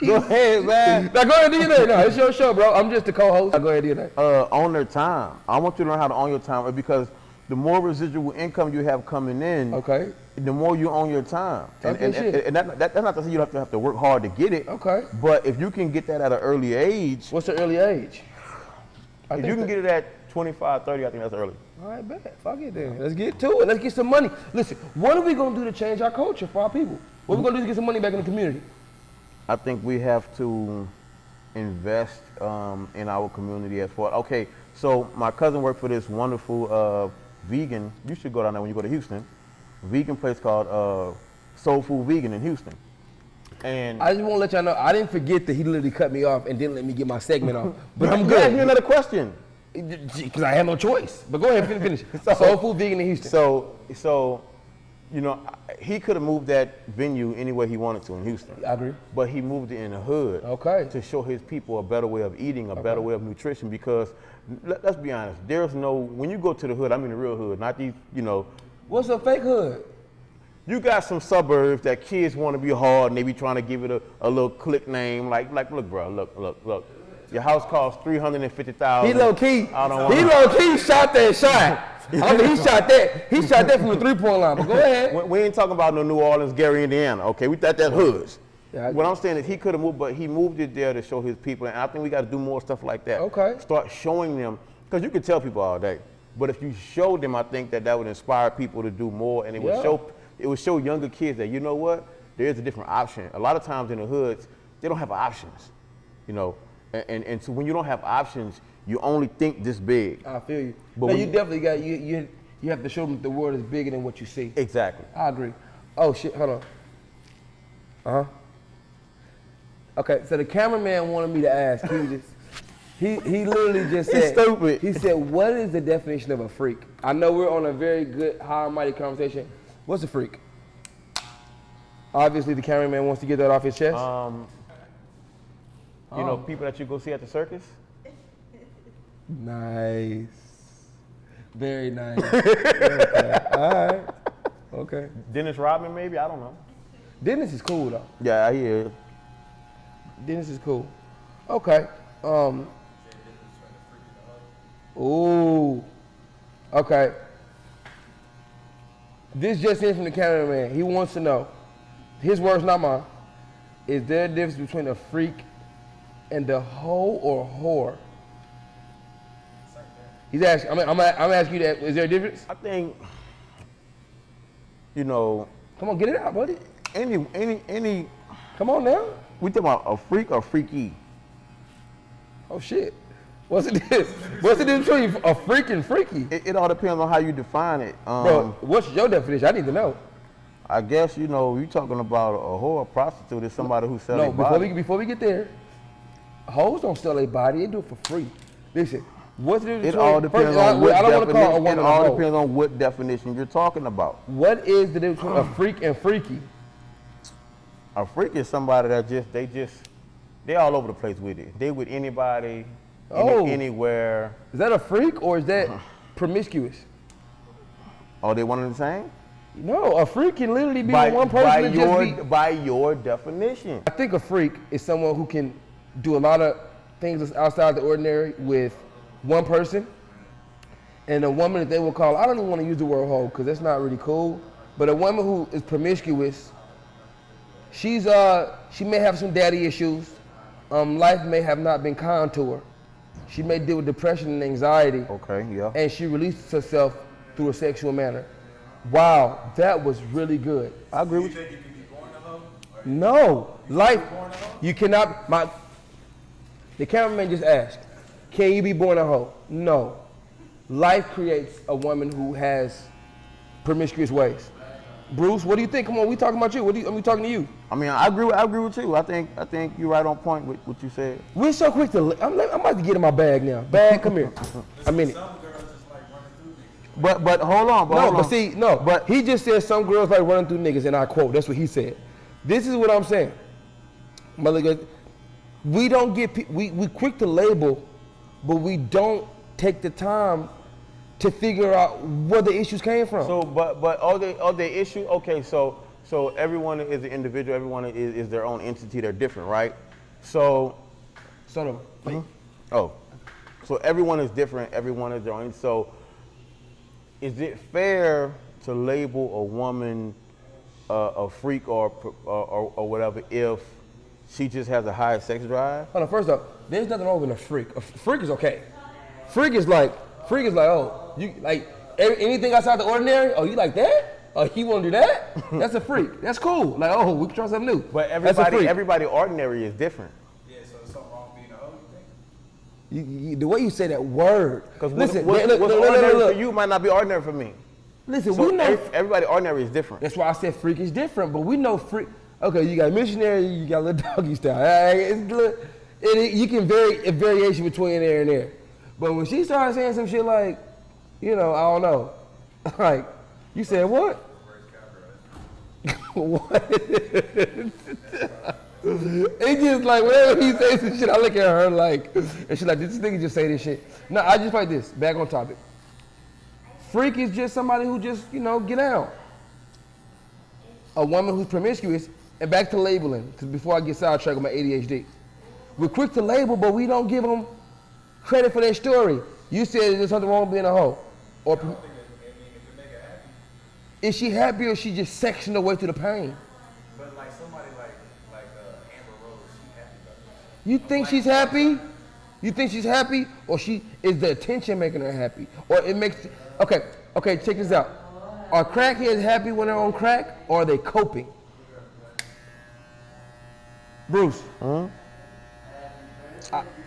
Go ahead, man. Now go ahead and do your thing. No, it's your show, bro. I'm just the co-host. Now go ahead and do your thing. Own their time. I want you to learn how to own your time because the more residual income you have coming in, the more you own your time. And that's not to say you have to work hard to get it. Okay. But if you can get that at an early age. What's the early age? If you can get it at 25, 30, I think that's early. All right, bet. Fuck it then. Let's get to it. Let's get some money. Listen, what are we going to do to change our culture for our people? What are we going to do to get some money back in the community? I think we have to invest in our community as far. Okay, so my cousin worked for this wonderful vegan. You should go down there when you go to Houston. Vegan place called Soul Food Vegan in Houston. And I just want to let y'all know, I didn't forget that he literally cut me off and didn't let me get my segment off. But I'm good. Ask me another question. Because I had no choice. But go ahead and finish. Soul Food Vegan in Houston. So, you know, he could have moved that venue any way he wanted to in Houston. I agree. But he moved it in the hood to show his people a better way of eating, a better way of nutrition. Because let's be honest, when you go to the hood, I mean the real hood, not these, you know. What's a fake hood? You got some suburbs that kids want to be hard and they be trying to give it a little click name. Like, look, bro, look. Your house costs $350,000. He low key shot that shot. He shot that from the 3-point line, but go ahead. We ain't talking about no New Orleans, Gary, Indiana, okay? We thought that hoods. Yeah, what I'm saying is he could have moved, but he moved it there to show his people, and I think we got to do more stuff like that. Okay. Start showing them, because you can tell people all day, but if you showed them, I think that would inspire people to do more, and it would show younger kids that, you know what, there is a different option. A lot of times in the hoods, they don't have options, you know, and so when you don't have options, you only think this big. I feel you. But you definitely got, you have to show them the world is bigger than what you see. Exactly. I agree. Oh shit, hold on. Okay, so the cameraman wanted me to ask. He literally just said. He's stupid. He said, "What is the definition of a freak?" I know we're on a very good, high and mighty conversation. What's a freak? Obviously, the cameraman wants to get that off his chest. You know, people that you go see at the circus. Nice. Very nice. Okay. All right. Okay. Dennis Rodman, maybe, I don't know. Dennis is cool though. Yeah, he is. Dennis is cool. Okay. Ooh. Okay. This just in from the cameraman. He wants to know, his words, not mine. Is there a difference between a freak and a hoe or a whore? He's asking. I'm asking you that. Is there a difference? I think, you know, Come on, get it out, buddy. any. Come on now. We talking about a freak or freaky? Oh shit. What's the difference? What's the difference between a freak and freaky? It all depends on how you define it. Bro, what's your definition? I need to know. I guess, you know, you talking about a whore, a prostitute is somebody who sells their body. Before we get there, hoes don't sell their body, they do it for free. Listen, what's the difference? It all depends on what I don't want to call a woman It all depends on what definition you're talking about. What is the difference between a freak and freaky? A freak is somebody that they all over the place with it. They with anybody, anywhere. Is that a freak or is that promiscuous? Are they one and the same? No, a freak can literally be with one person. By your definition. I think a freak is someone who can do a lot of things that's outside the ordinary with one person. And a woman that they will call, I don't even want to use the word hoe because that's not really cool, but a woman who is promiscuous, she may have some daddy issues. Life may have not been kind to her. She may deal with depression and anxiety. Okay, yeah. And she releases herself through a sexual manner. Wow, that was really good. I agree with you. You can be born a hoe? No, life, you cannot, the cameraman just asked, can you be born a hoe? No. Life creates a woman who has promiscuous ways. Bruce, what do you think? Come on, we talking about you. We talking to you. I mean, I agree with you. I think you're right on point with what you said. We're so quick to, I'm about to get in my bag now. Bag, come here. A minute. Some girls just like running through niggas. But hold on. But he just said some girls like running through niggas, and I quote, that's what he said. This is what I'm saying. Mother, we don't get, we quick to label, but we don't take the time to figure out where the issues came from. So, but all the issues, okay, so everyone is an individual, everyone is their own entity, they're different, right? So everyone is different, everyone is their own. So is it fair to label a woman a freak or whatever if she just has a high sex drive? Hold on, first up, there's nothing wrong with a freak. A freak is okay. Freak is like, oh, you like anything outside the ordinary? Oh, you like that? Oh, you want to do that? That's a freak. That's cool. Like, oh, we can try something new. But everybody ordinary is different. Yeah, so there's something wrong being a hoe, you think? The way you say that word. Because listen, what's ordinary for you might not be ordinary for me. Listen, so we know everybody ordinary is different. That's why I said freak is different, but we know freak. Okay, you got missionary, you got little doggy style. You can vary a variation between there and there. But when she started saying some shit like, I don't know, like, you said what? What? It's just like whenever he says some shit, I look at her like, and she's like, this nigga just say this shit. No, I just like this. Back on topic. Freak is just somebody who just, get down. A woman who's promiscuous, and back to labeling, because before I get sidetracked with my ADHD. We're quick to label, but we don't give them credit for their story. You said there's something wrong with being a hoe. Or I don't think it make her happy. is she happy or is she just sexing her way through the pain? But like somebody like Amber Rose, she happy about that. You think she's happy? You think she's happy, or is the attention making her happy? Or it makes, okay, check this out. Are crackheads happy when they're on crack, or are they coping? Bruce.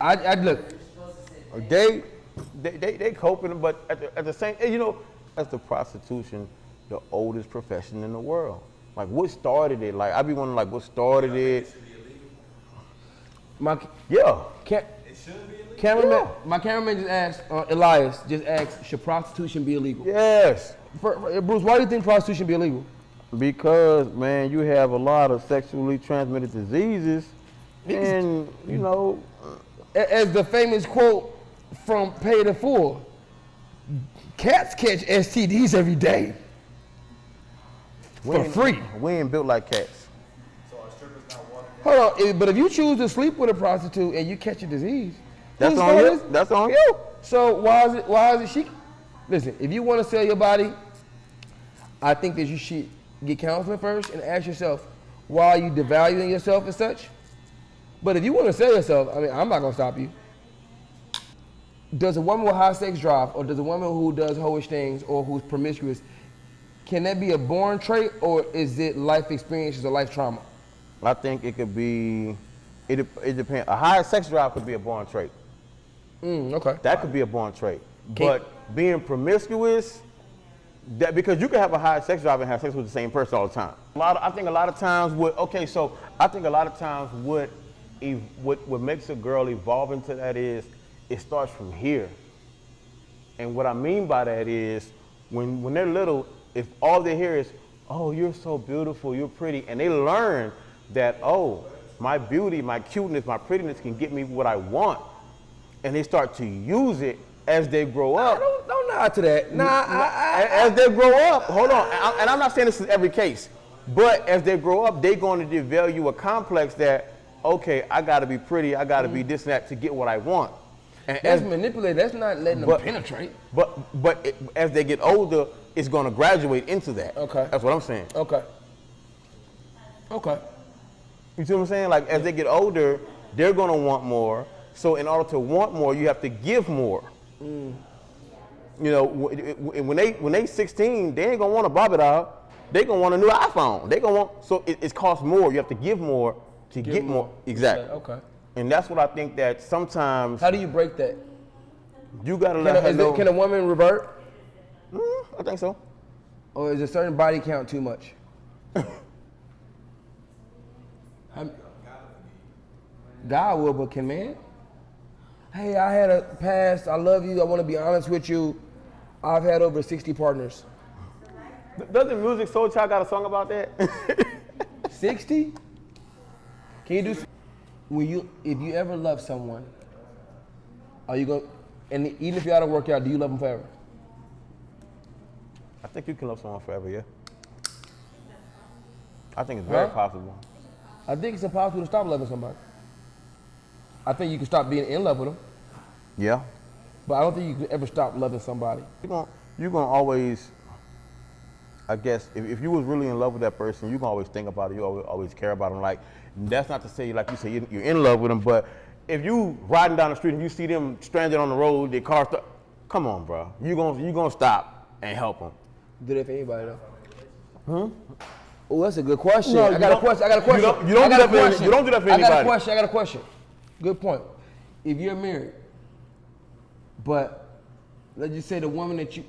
I look. They coping, but at the same, that's the prostitution, the oldest profession in the world. Like, what started it? Like, I be wondering, like, what started it? Yeah. It should be illegal. Cameraman, my cameraman just asked, Elias just asked, should prostitution be illegal? Yes. Bruce, why do you think prostitution be illegal? Because, man, you have a lot of sexually transmitted diseases, and, you know. As the famous quote from Paid in Full, cats catch STDs every day for free. We ain't built like cats. So are strippers not walking? Hold on, but if you choose to sleep with a prostitute and you catch a disease, That's whose on fault you. is- That's on you. So why is it she? Listen, if you want to sell your body, I think that you should get counseling first and ask yourself, why are you devaluing yourself as such? But if you want to sell yourself, I mean, I'm not gonna stop you. Does a woman with high sex drive, or does a woman who does hoish things or who's promiscuous, can that be a born trait, or is it life experiences or life trauma? I think it could be, it depends. A high sex drive could be a born trait. Okay. That could be a born trait. But being promiscuous, that because you can have a high sex drive and have sex with the same person all the time. I think a lot of times what makes a girl evolve into that is it starts from here. And what I mean by that is when they're little, if all they hear is, oh, you're so beautiful, you're pretty, and they learn that, oh, my beauty, my cuteness, my prettiness can get me what I want, and they start to use it as they grow up. Don't nod to that. As they grow up, hold on, and I'm not saying this is every case, but as they grow up, they're going to develop a complex that, okay, I gotta be pretty, I gotta be this and that to get what I want. And That's manipulated. That's not letting them penetrate. But as they get older, it's gonna graduate into that. Okay. That's what I'm saying. Okay. You see what I'm saying? Like, as they get older, they're gonna want more. So in order to want more, you have to give more. You know, when they 16, they ain't gonna want a Barbie doll. They gonna want a new iPhone. They gonna want, so it costs more. You have to give more to get more. Exactly. Okay. And that's what I think that sometimes How do you break that? you gotta let her know. Can a woman revert? I think so. Or is a certain body count too much? God will, but can man? Hey, I had a past. I love you. I want to be honest with you. I've had over 60 partners. Doesn't Music Soul Child got a song about that? 60? Can you do? If you ever love someone, are you going? And even if you had to work out, do you love them forever? I think you can love someone forever, yeah. I think it's very possible. I think it's impossible to stop loving somebody. I think you can stop being in love with them, Yeah. but I don't think you can ever stop loving somebody. You're gonna always, I guess, if you was really in love with that person, you're gonna always think about it. You always care about them. Like, that's not to say, like you say, you're in love with them, but if you riding down the street and you see them stranded on the road, their car stuck, come on, bro. You gonna stop and help them. Do that for anybody though. Oh, that's a good question. No, I got a question. You don't do that for anybody. I got a question. Good point. If you're married, but let's just say the woman that you,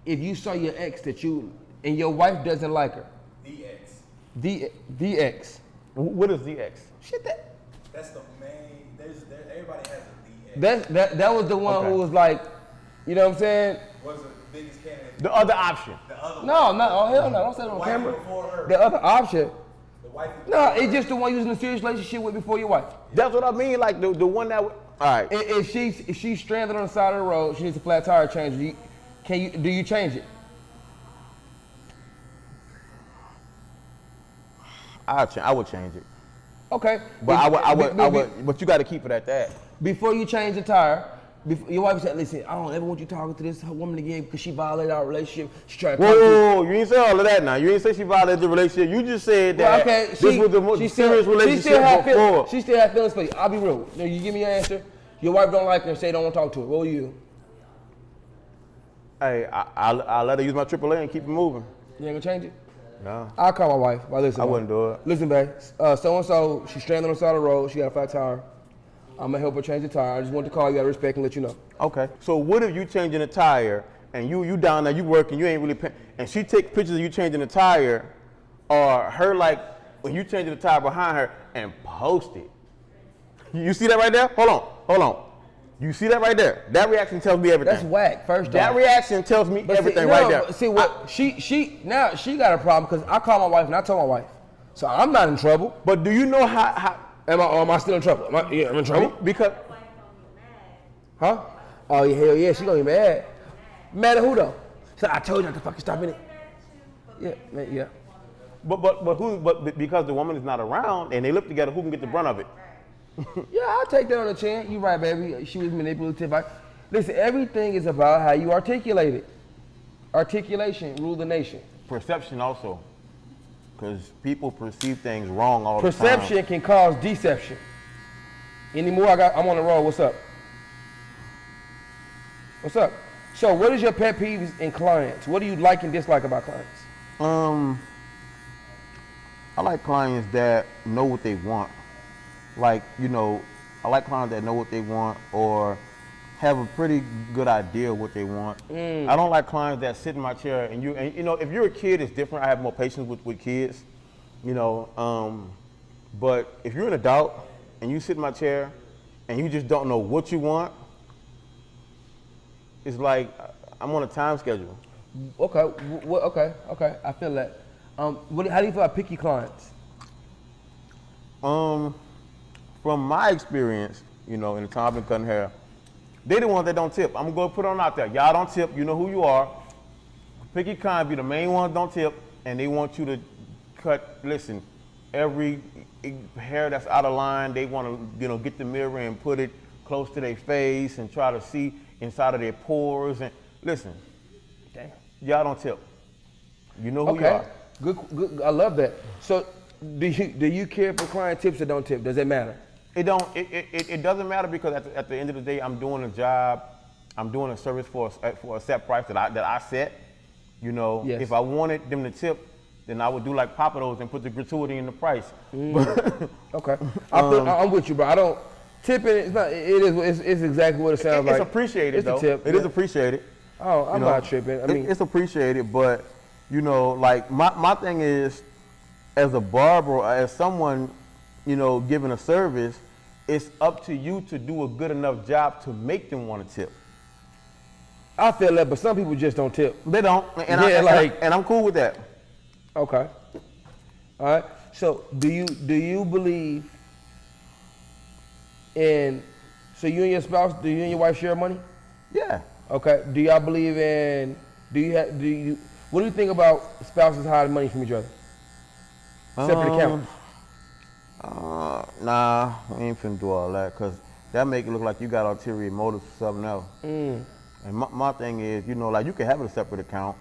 if you saw your ex that you, and your wife doesn't like her. The ex. What is the ex? Shit, That's the main. Everybody has a the ex. that was the one who was like, you know what I'm saying? Was the biggest candidate. The other option. The other No, oh hell no, don't say that on wife camera. before her. The other option. The wife. No, it's just the one you was in a serious relationship with before your wife. That's what I mean. Like the one that. All right. If she's stranded on the side of the road, she needs a flat tire change. Do you change it? I would change it. Okay. But I would. But you got to keep it at that. Before you change the tire, your wife said, "Listen, I don't ever want you talking to this woman again because she violated our relationship. She tried to." Whoa, you ain't say all of that now. You ain't say she violated the relationship. You just said that this was the most serious relationship before. She still had feelings for you. I'll be real. Now, you give me your answer. Your wife don't like her and say don't want to talk to her. What will you do? Hey, I'll let her use my AAA and keep it moving. You ain't gonna change it? No. I'll call my wife. Well, listen, I wouldn't do it. Listen, babe. So-and-so, she's stranded on the side of the road. She got a flat tire. I'm gonna help her change the tire. I just wanted to call you out of respect and let you know. Okay. So what if you changing a tire and you down there, you working, you ain't really paying, and she take pictures of you changing the tire, or her like when you change the tire behind her and post it. You see that right there? Hold on. You see that right there? That reaction tells me everything. That's whack. First that off. reaction tells me everything right there. See what she got a problem because I called my wife and I told my wife, so I'm not in trouble. But do you know how am I still in trouble? I'm in trouble because. Huh? Oh yeah, hell yeah, she gonna be mad. Mad at who though? So I told you not to fucking stop in it. Yeah, man, yeah. But because the woman is not around and they live together, who can get the brunt of it? Yeah, I'll take that on the chin. You right, baby. She was manipulative. Listen, everything is about how you articulate it. Articulation rule the nation. Perception also, because people perceive things wrong all the time. Perception can cause deception. Any more? I'm on the road. What's up? What's up? So, what is your pet peeves in clients? What do you like and dislike about clients? I like clients that know what they want. Like, you know, I like clients that know what they want or have a pretty good idea of what they want. I don't like clients that sit in my chair and you know, if you're a kid, it's different. I have more patience with kids, you know. But if you're an adult and you sit in my chair and you just don't know what you want, it's like I'm on a time schedule. Okay, okay. I feel that. How do you feel about picky clients? From my experience, you know, in the time I've been cutting hair, they the ones that don't tip. I'm gonna go put it on out there. Y'all don't tip. You know who you are. Picky client be the main ones don't tip, and they want you to cut. Listen, every hair that's out of line, they want to, you know, get the mirror and put it close to their face and try to see inside of their pores. And listen, damn, y'all don't tip. You know who you are. Good. I love that. So, do you care for client tips or don't tip? Does it matter? It doesn't matter because at the end of the day, I'm doing a job, I'm doing a service for a set price that I set. You know, yes. If I wanted them to tip, then I would do like Papados and put the gratuity in the price. Okay, I'm with you, bro. I don't tipping. It's not. It's exactly what it sounds like. It's appreciated though. Tip, it is appreciated. Oh, I'm not tripping. I mean, it's appreciated, but you know, like my thing is, as a barber, or as someone, you know, giving a service, it's up to you to do a good enough job to make them want to tip. I feel that, but some people just don't tip. They don't, and I'm cool with that. Okay. All right. So, do you believe in? So you and your spouse, do you and your wife share money? Yeah. Okay. Do y'all believe in? What do you think about spouses hiding money from each other? Separate accounts. Nah, we ain't finna do all that, cause that make it look like you got ulterior motives for something else. And my thing is, you know, like you can have a separate account.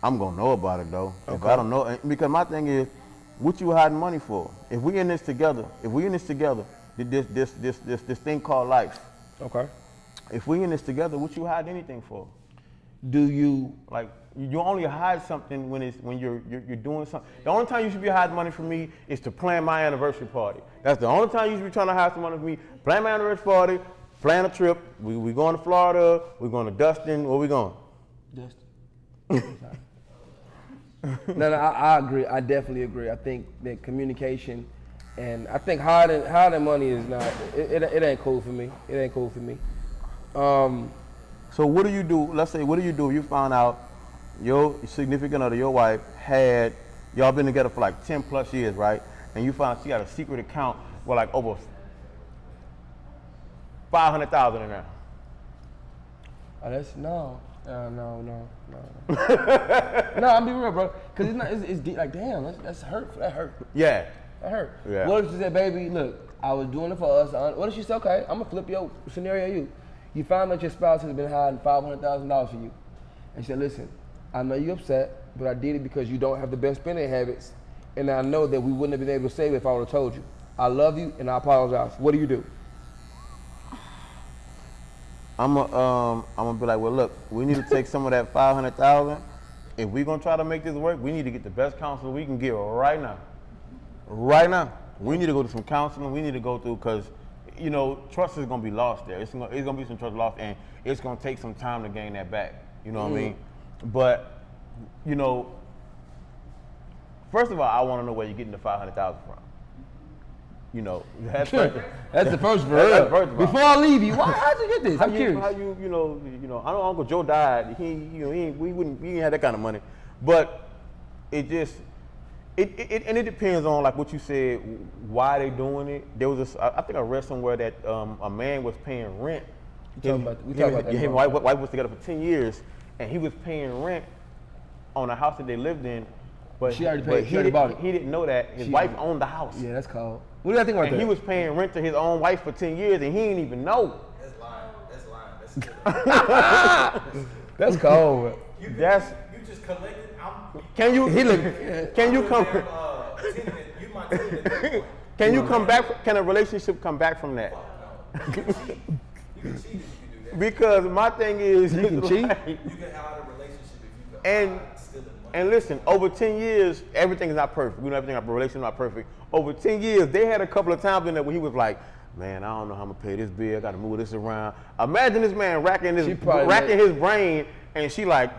I'm gonna know about it though. Okay. If I don't know, because my thing is, what you hiding money for? If we in this together, this thing called life. Okay. If we in this together, what you hide anything for? Do you like? You only hide something when you're doing something. The only time you should be hiding money from me is to plan my anniversary party. That's the only time you should be trying to hide some money from me. Plan my anniversary party, plan a trip. We going to Florida. We're going to Dustin. Where we going? Dustin. No, I agree. I definitely agree. I think that communication, and I think hiding money is not. It ain't cool for me. It ain't cool for me. So what do you do? Let's say, what do? You found out your significant other, your wife, y'all been together for like 10 plus years, right? And you found she got a secret account with like over 500,000 in there. Oh, that's no. No, I'm being real, bro. Cause it's deep. Like, damn, that's hurtful. That hurt. Yeah. That hurt. Yeah. What if she said, baby, look, I was doing it for us. What if she said, okay, I'm gonna flip your scenario. You found out your spouse has been hiding $500,000 for you, and she said, listen, I know you're upset, but I did it because you don't have the best spending habits, and I know that we wouldn't have been able to save it if I would have told you. I love you, and I apologize. What do you do? I'm gonna be like, well, look, we need to take some of that 500,000. If we're gonna try to make this work, we need to get the best counselor we can get right now. Right now, we need to go to some counseling. We need to go through, because, you know, trust is gonna be lost there. It's gonna be some trust lost, and it's gonna take some time to gain that back. You know what I mean? But, you know, First of all, I want to know where you're getting the $500,000 from. You know, that's the first for that's real. first of all. Before I leave you, how'd you get this? I'm curious. How you know, I know Uncle Joe died. We didn't have that kind of money, but it depends on like what you said, why they doing it. There was I think I read somewhere that a man was paying rent. We talk about that. Him and wife was together for 10 years, and he was paying rent on a house that they lived in. But she already paid. He didn't know that his wife owned the house. Yeah, that's cold. What do you think about that? And he was paying rent to his own wife for 10 years, and he didn't even know. That's lying. That's lying. That's cold. You just collected. Can you come? Can you come back? Can a relationship come back from that? You can cheat if you do that. Because my thing is, you can cheat. You can have a relationship if you can. And listen, over 10 years, everything is not perfect. We know everything about relationship is not perfect. Over 10 years, they had a couple of times in there where he was like, man, I don't know how I'm gonna pay this bill. I gotta move this around. Imagine this man racking his brain, and she like,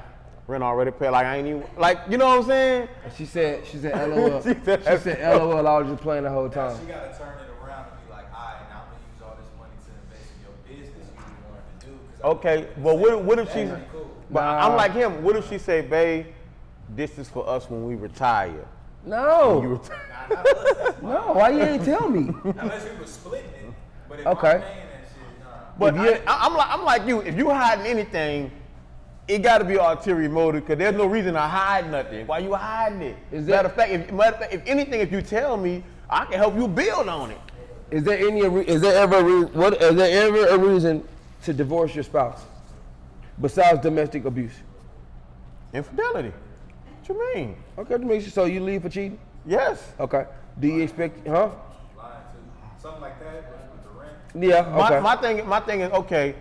rent already paid. Like I ain't even like, you know what I'm saying? She said, LOL. She said, LOL. I was just playing the whole time. She gotta turn it around and be like, all right, now I'm gonna use all this money to invest in your business you wanted to do. Okay, but what if she? Cool. But I'm like him. What if she say, babe, this is for us when we retire? No. When you retire. No, why you ain't tell me? Unless we were splitting it. But if Okay. I'm paying that shit, But I'm like you. If you hiding anything, it got to be ulterior motive because there's no reason to hide nothing. Why you hiding it? Matter of fact, if anything, if you tell me, I can help you build on it. Is there ever a reason to divorce your spouse besides domestic abuse? Infidelity. What you mean? Okay, so you leave for cheating? Yes. Okay. Do you expect, huh? lying to something like that with the rent. Yeah. Okay. My thing is okay.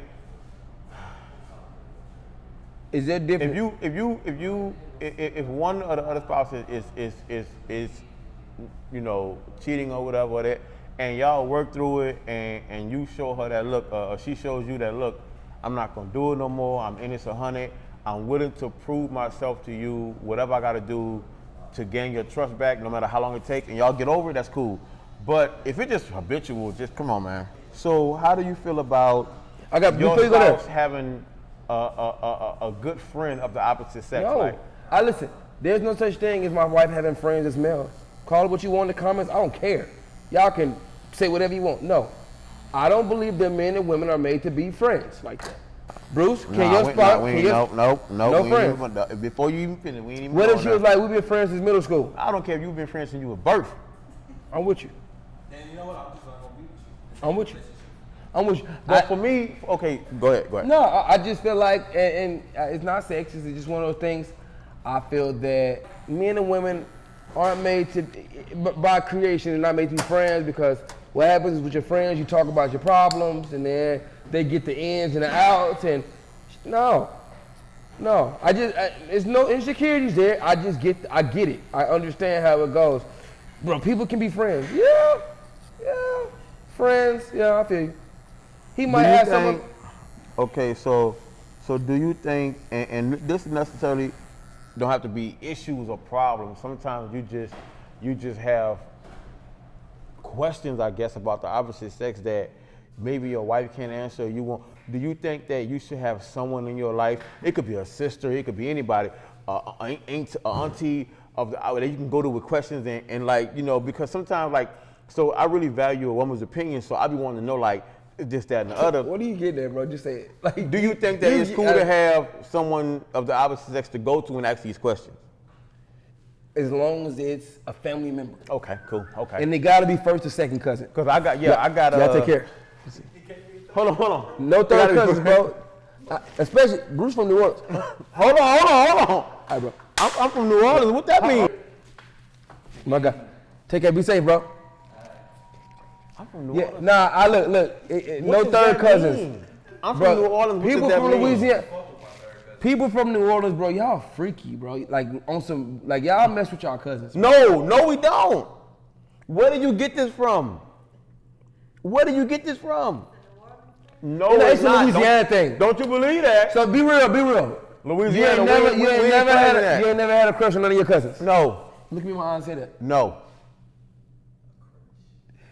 Is that different? If one of the other spouses is you know, cheating or whatever that, and y'all work through it, and you show her that look, or she shows you that look, I'm not gonna do it no more. I'm in this 100. I'm willing to prove myself to you, whatever I gotta do to gain your trust back, no matter how long it takes, and y'all get over it, that's cool. But if it's just habitual, just come on, man. So how do you feel about your spouse having a good friend of the opposite sex? No, listen. There's no such thing as my wife having friends as male. Call it what you want in the comments. I don't care. Y'all can say whatever you want. No, I don't believe that men and women are made to be friends like that. Bruce, no friends. Before you even finish, we ain't even. What if she was like, we've been friends since middle school? I don't care if you've been friends since you were birth. I'm with you. And you know what? I'm just not gonna be with you. I'm with you. I'm with you. But for me, okay, go ahead. No, I just feel like, and it's not sexist, it's just one of those things. I feel that men and women aren't made to, by creation, they're not made to be friends, because what happens is with your friends, you talk about your problems, and then they get the ins and the outs, and no. There's no insecurities there. I get it. I understand how it goes. Bro, people can be friends. Yeah, friends. Yeah, I feel you. He might have someone. Okay, so do you think, and this necessarily don't have to be issues or problems. Sometimes you just have questions, I guess, about the opposite sex that maybe your wife can't answer. You won't. Do you think that you should have someone in your life? It could be a sister. It could be anybody, an auntie of the that you can go to with questions and like, you know, because sometimes like, so I really value a woman's opinion. So I be wanting to know like this, that, and the other. What do you get there, bro? Just say it. Like, do you think that it's cool to have someone of the opposite sex to go to and ask these questions? As long as it's a family member. Okay, cool. Okay. And they gotta be first or second cousin. Cause I got. Y'all take care. Hold on. No third cousins, bro. Especially Bruce from New Orleans. Hold on. All right, bro. I'm from New Orleans. What that mean? My God. Take care. Be safe, bro. I'm from New Orleans. Nah, look. No third cousins. I'm from New Orleans. People from Louisiana. People from New Orleans, bro, y'all freaky, bro. Like on some, like y'all mess with y'all cousins. No, we don't. Where did you get this from? No, it's a Louisiana thing. Don't you believe that? So be real. Louisiana. You ain't never had a crush on none of your cousins. No. Look at me in my eye and say that. No,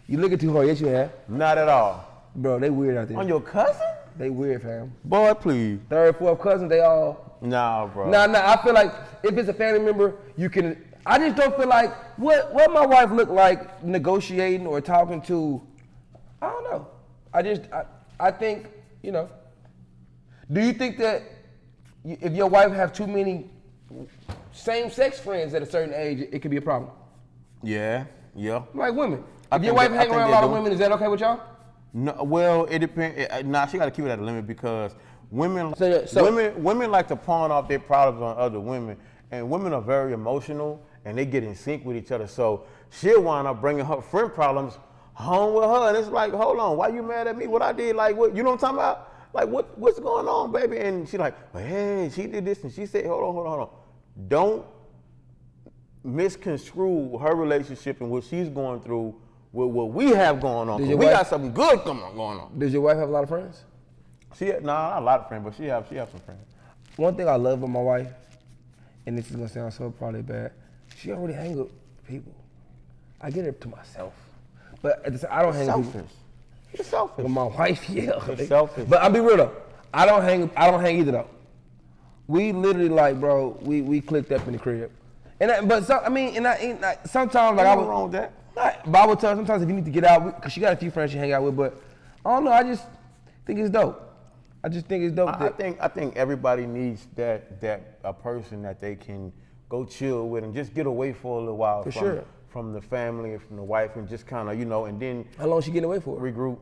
You looking too hard. Yes, you have. not at all. Bro, they weird out there. On your cousin? They weird, fam. Boy, please. Third, fourth cousins, they all. Nah, bro. Nah. I feel like if it's a family member, you can. I just don't feel like what my wife look like negotiating or talking to. I don't know. I think, you know. Do you think that if your wife have too many same-sex friends at a certain age, it could be a problem? Yeah. Like women. I If your think wife that- I hang think around a they lot of do. women, is that okay with y'all? No, well, it depends. Nah, she got to keep it at a limit because women, So- women like to pawn off their problems on other women, and women are very emotional and they get in sync with each other. So she'll wind up bringing her friend problems home with her, and it's like, hold on, why you mad at me? What I did? Like, what? You know what I'm talking about? Like, what's going on, baby? And she like, well, hey, she did this, and she said, hold on. Don't misconstrue her relationship and what she's going through with what we have going on. Does 'Cause your we wife- got something good going on. Does your wife have a lot of friends? Not a lot of friends, but she have some friends. One thing I love about my wife, and this is gonna sound so probably bad, she don't really hang with people. I get it to myself, but I don't hang with people. Selfish. You're selfish. With my wife, yeah. You're selfish. But I'll be real though, I don't hang either though. We literally like, bro, we clicked up in the crib, sometimes like I Nothing was wrong with that. But I would tell her sometimes if you need to get out, because she got a few friends she hang out with, but I don't know, I just think it's dope. I just think it's dope. I think everybody needs that a person that they can go chill with and just get away for a little while from the family and from the wife and just kind of, and then How long she getting away for? regroup.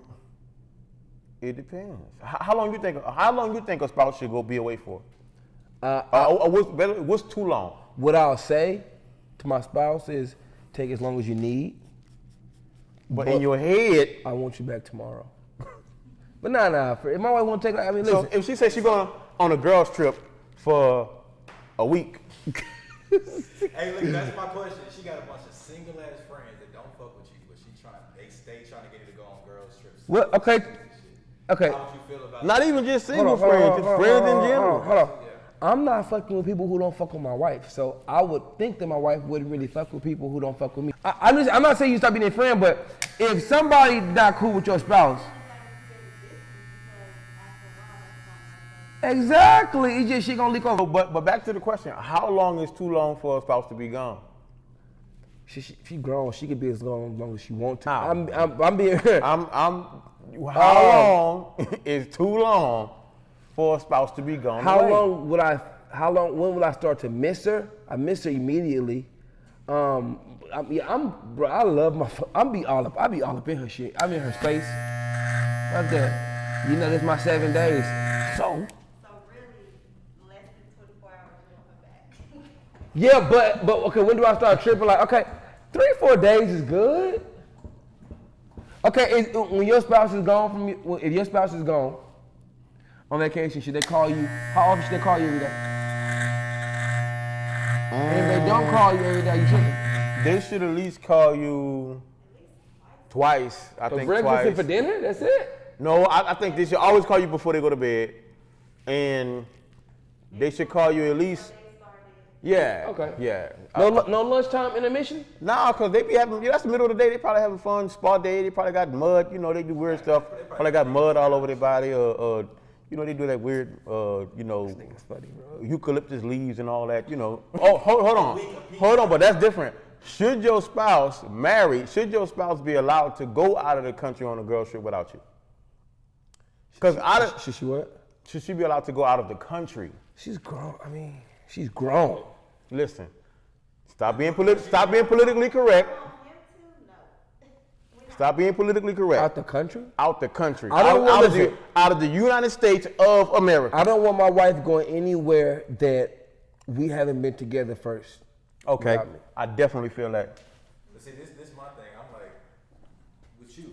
It depends. How long you think a spouse should go be away for? What's too long? What I'll say to my spouse is take as long as you need. But in your head, I want you back tomorrow. But nah. If my wife won't take, listen. so if she says she's going on a girls trip for a week, Hey, look, that's my question. She got a bunch of single ass friends that don't fuck with you, but they stay trying to get you to go on girls trips. Well, okay. How would you feel about not even just single Hold on, friends, just friends in general. Hold on. I'm not fucking with people who don't fuck with my wife, so I would think that my wife wouldn't really fuck with people who don't fuck with me. I'm not saying you stop being their friend, but if somebody not cool with your spouse, exactly, it's just shit gonna leak over. But back to the question: how long is too long for a spouse to be gone? She grown. She could be as long as she want to. Nah. I'm being. How long is too long for a spouse to be gone? How away? long would I? When will I start to miss her? I miss her immediately. I love my. I be all up in her shit. I'm in her space. Like that. This is my 7 days. So really, less than 24 hours, you don't come back. yeah, but okay. When do I start tripping? Like, okay, 3-4 days is good. Okay, when your spouse is gone from you, if your spouse is gone on vacation, should they call you? How often should they call you every day? And if they don't call you every day, you tripping. They should at least call you twice. I For think breakfast twice. and for dinner? That's it? No, I think they should always call you before they go to bed, and they should call you at least. Yeah. Okay. Yeah. No lunchtime intermission? Nah, cause they be having. That's the middle of the day. They probably having fun, spa day. They probably got mud. They do weird stuff. Probably got mud all over their body, or they do that weird, It's funny, bro. eucalyptus leaves and all that. Oh, hold on, but that's different. Should your spouse be allowed to go out of the country on a girl trip without you? Because Should she what? should she be allowed to go out of the country? She's grown. She's grown. Listen, stop being politically correct. Stop being politically correct. Out the country? Out the country. I don't want out of the United States of America. I don't want my wife going anywhere that we haven't been together first. Okay, without me. I definitely feel that. But see, this my thing. I'm like, with you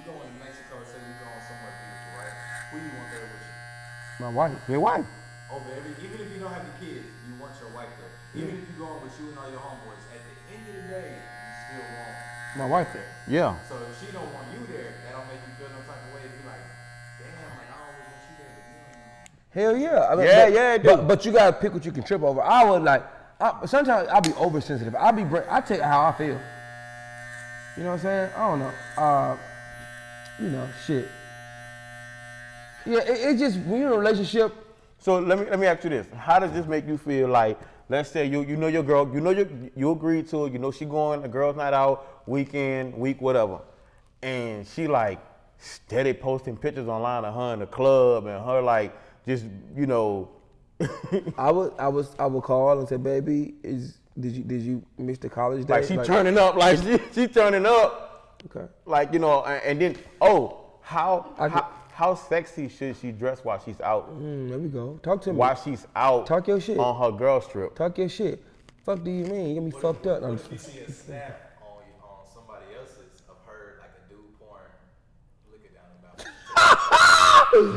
going to Mexico, say you going somewhere beautiful, right? Who you want there with you? My wife. Your wife. Over even if you don't have the kids, you want your wife there. Even if you're going with you and all your homeboys, at the end of the day, you still want. My wife there. Yeah. So if she don't want you there, that don't make you feel no type of way. Be like, damn, like I always want you there, but you don't. Hell yeah. Yeah, it do. But you gotta pick what you can trip over. I sometimes I'll be oversensitive. I take how I feel. You know what I'm saying? I don't know. You know, shit. Yeah, it's just when you're in a relationship. So let me ask you this: how does this make you feel? Like, let's say you know your girl, you agreed to it, you know she going a girls' night out, weekend, week, whatever, and she like steady posting pictures online of her in the club and her like just I would call and say, baby, did you miss the college day? Like she turning up, like she turning up. Okay. Like and then how sexy should she dress while she's out? There we go. Talk to me. While she's out. Talk your shit. On her girl trip. Talk your shit. Fuck do you mean? You gonna be fucked up. What if you see a snap on somebody else's of her, like a dude pouring liquor down about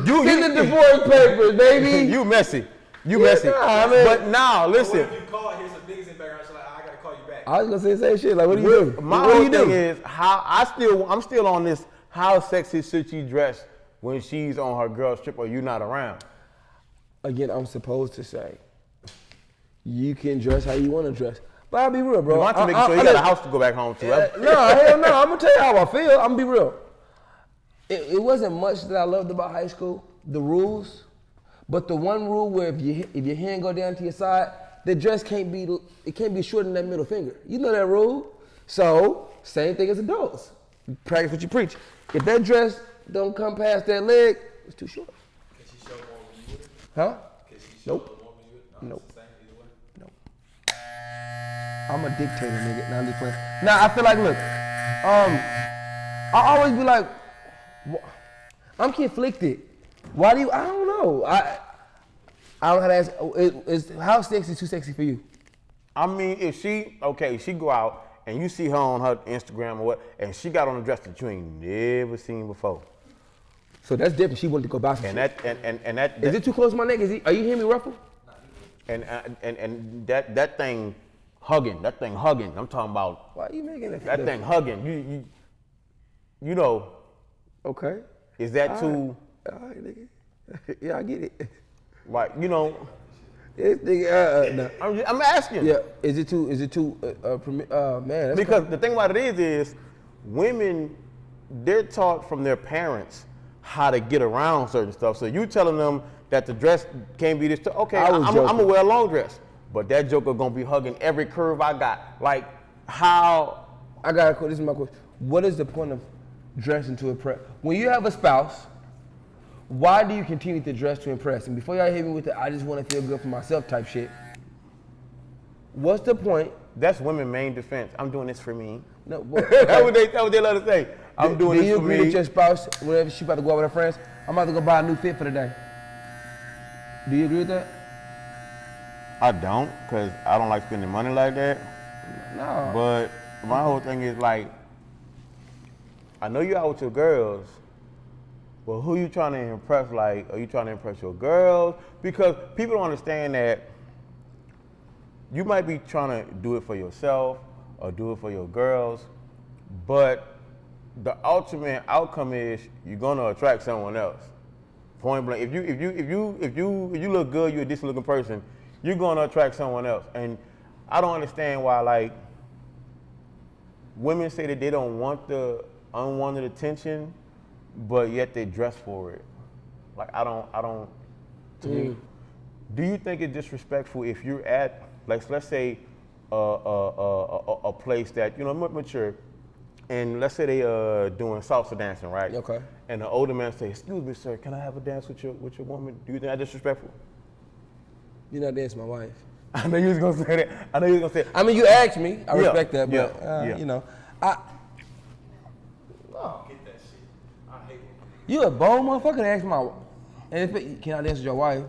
You in the divorce papers, baby. You messy. You messy. Nah, man. But now, listen. What if you call, here's some niggas in the background, she's like, I gotta call you back. I was gonna say the same shit. Like, what do you do? My whole thing is I'm still on this. How sexy should she dress when she's on her girl's trip or you not around? Again, I'm supposed to say, you can dress how you want to dress. But I'll be real, bro. You want to make sure you got a house to go back home to. No, hell no. I'm gonna tell you how I feel. I'm gonna be real. It wasn't much that I loved about high school, the rules, but the one rule where if your hand go down to your side, the dress can't be shorter than that middle finger. You know that rule. So same thing as adults. You practice what you preach. If that dress don't come past that leg, it's too short. Can she show more when you with her? Huh? Can she show Nope. more when you with her? No, Nope. it's the same either way? Nope. I'm a dictator, nigga. Now I'm just playing. Now I feel like, look, I always be like, I'm conflicted. Why do you? I don't know. I don't know how to ask. How sexy is too sexy for you? I mean, if she go out and you see her on her Instagram or what, and she got on a dress that you ain't never seen before. So that's different. She wanted to go buy some shit. And that Is it too close to my neck? Are you hearing me ruffle? and that thing hugging. I'm talking about Why are you making that thing hugging. You know. Okay. Is that too? All right, nigga. Yeah, I get it. Like, you know. This nigga, no. I'm asking. Yeah. Is it too? Man. That's Because the thing about it is women, they're taught from their parents how to get around certain stuff. So you telling them that the dress can't be this. Okay, I'm gonna wear a long dress, but that joker gonna be hugging every curve I got. Like how? I got. This is my question. What is the point of dressing to impress? When you have a spouse, why do you continue to dress to impress? And before y'all hit me with the I just want to feel good for myself type shit, what's the point? That's women's main defense. I'm doing this for me. No, That's what they love to say. I'm doing this for me. Do you agree with your spouse whenever she about to go out with her friends? I'm about to go buy a new fit for the day. Do you agree with that? I don't, because I don't like spending money like that. No. But my whole thing is like, I know you out with your girls, but who you trying to impress? Like, are you trying to impress your girls? Because people don't understand that you might be trying to do it for yourself or do it for your girls, but the ultimate outcome is you're gonna attract someone else. Point blank. If you look good, you're a decent looking person, you're gonna attract someone else. And I don't understand why like women say that they don't want the unwanted attention, but yet they dress for it. Like I don't. To me, do you think it's disrespectful if you're at, like, let's say a place that mature, and let's say they doing salsa dancing, right? Okay. And the older man say, "Excuse me, sir, can I have a dance with your woman?" Do you think that's disrespectful? You're not dancing with my wife. I know you was gonna say that. I mean, you asked me. I respect that, but yeah. you know, I get that shit. I hate it. you a bold motherfucker to ask my. And can I dance with your wife?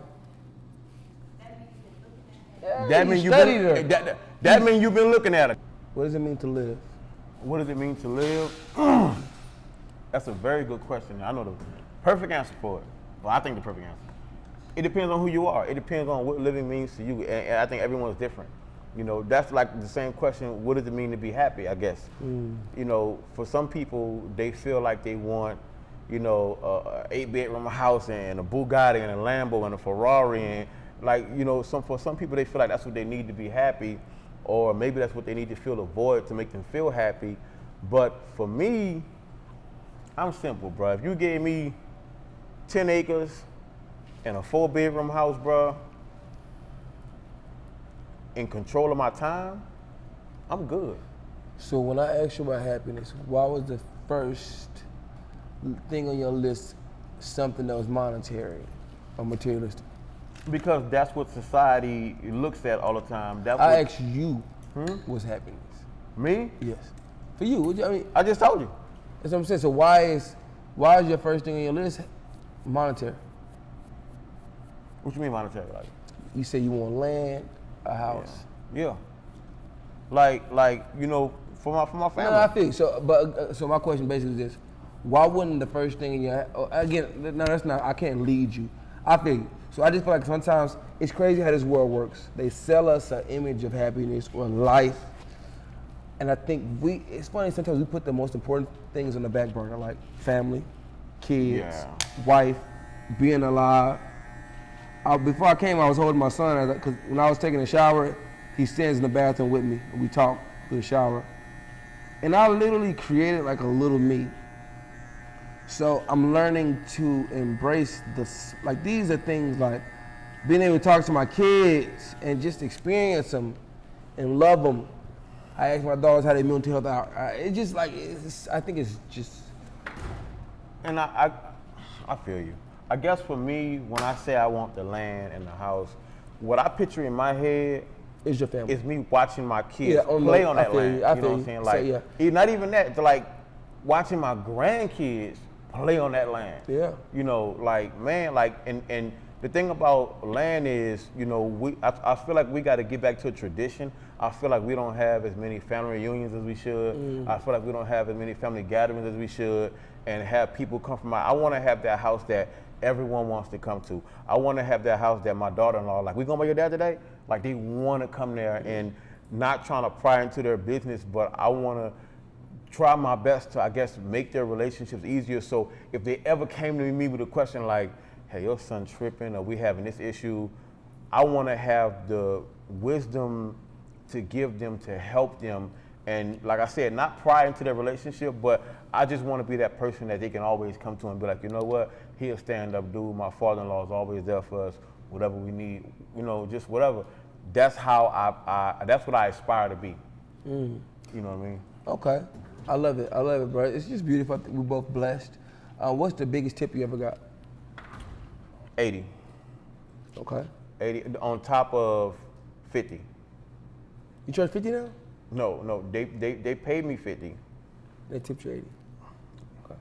That means studied her. That means you've been looking at her. What does it mean to live? What does it mean to live? That's a very good question. I know the perfect answer for it. Well, I think the perfect answer. It depends on who you are. It depends on what living means to you. And I think everyone's different. You know, that's like the same question, what does it mean to be happy, I guess. You know, for some people, they feel like they want, a 8-bedroom house and a Bugatti and a Lambo and a Ferrari Like, you know, for some people, they feel like that's what they need to be happy, or maybe that's what they need to fill a void to make them feel happy. But for me, I'm simple, bro. If you gave me 10 acres and a 4-bedroom house, bro, in control of my time, I'm good. So when I asked you about happiness, why was the first thing on your list something that was monetary or materialistic? Because that's what society looks at all the time. I asked you, what's happiness? Me? Yes. For you, I mean, I just told you. that's what I'm saying. So why is your first thing on your list monetary? What you mean monetary? Like? You say you want land, a house. Yeah. Like you know, for my family. No, I feel you. So, but so my question basically is this: why wouldn't the first thing in your again? No, that's not. I can't lead you. I feel you. So I just feel like sometimes it's crazy how this world works. They sell us an image of happiness or life, and I think it's funny sometimes we put the most important things on the back burner, like family, kids, wife, being alive. Before I came, I was holding my son because when I was taking a shower, he stands in the bathroom with me. And we talk through the shower, and I literally created like a little me. So I'm learning to embrace this. Like these are things like being able to talk to my kids and just experience them and love them. I ask my daughters how their mental health are. It's just like I think it's just. And I feel you. I guess for me, when I say I want the land and the house, what I picture in my head is your family. Is me watching my kids play on that land. You know what I'm saying? Like, not even that. Like watching my grandkids play on that land. Yeah. You know, like man, like and the thing about land is, you know, I feel like we got to get back to a tradition. I feel like we don't have as many family reunions as we should. I feel like we don't have as many family gatherings as we should, and have people come from I want to have that house that everyone wants to come to. I want to have that house that my daughter-in-law, like, we going by your dad today? Like, they want to come there and not trying to pry into their business, but I want to try my best to, I guess, make their relationships easier. So if they ever came to me with a question like, hey, your son tripping, or we having this issue, I want to have the wisdom to give them, to help them. And like I said, not pry into their relationship, but I just want to be that person that they can always come to and be like, you know what, he a stand-up dude. My father-in-law is always there for us, whatever we need, you know, just whatever. That's how that's what I aspire to be. You know what I mean? Okay. I love it, bro. It's just beautiful. I think we're both blessed. What's the biggest tip you ever got? 80. Okay. 80 on top of 50. You charge 50 now? No, they paid me 50. They tipped you 80. Okay.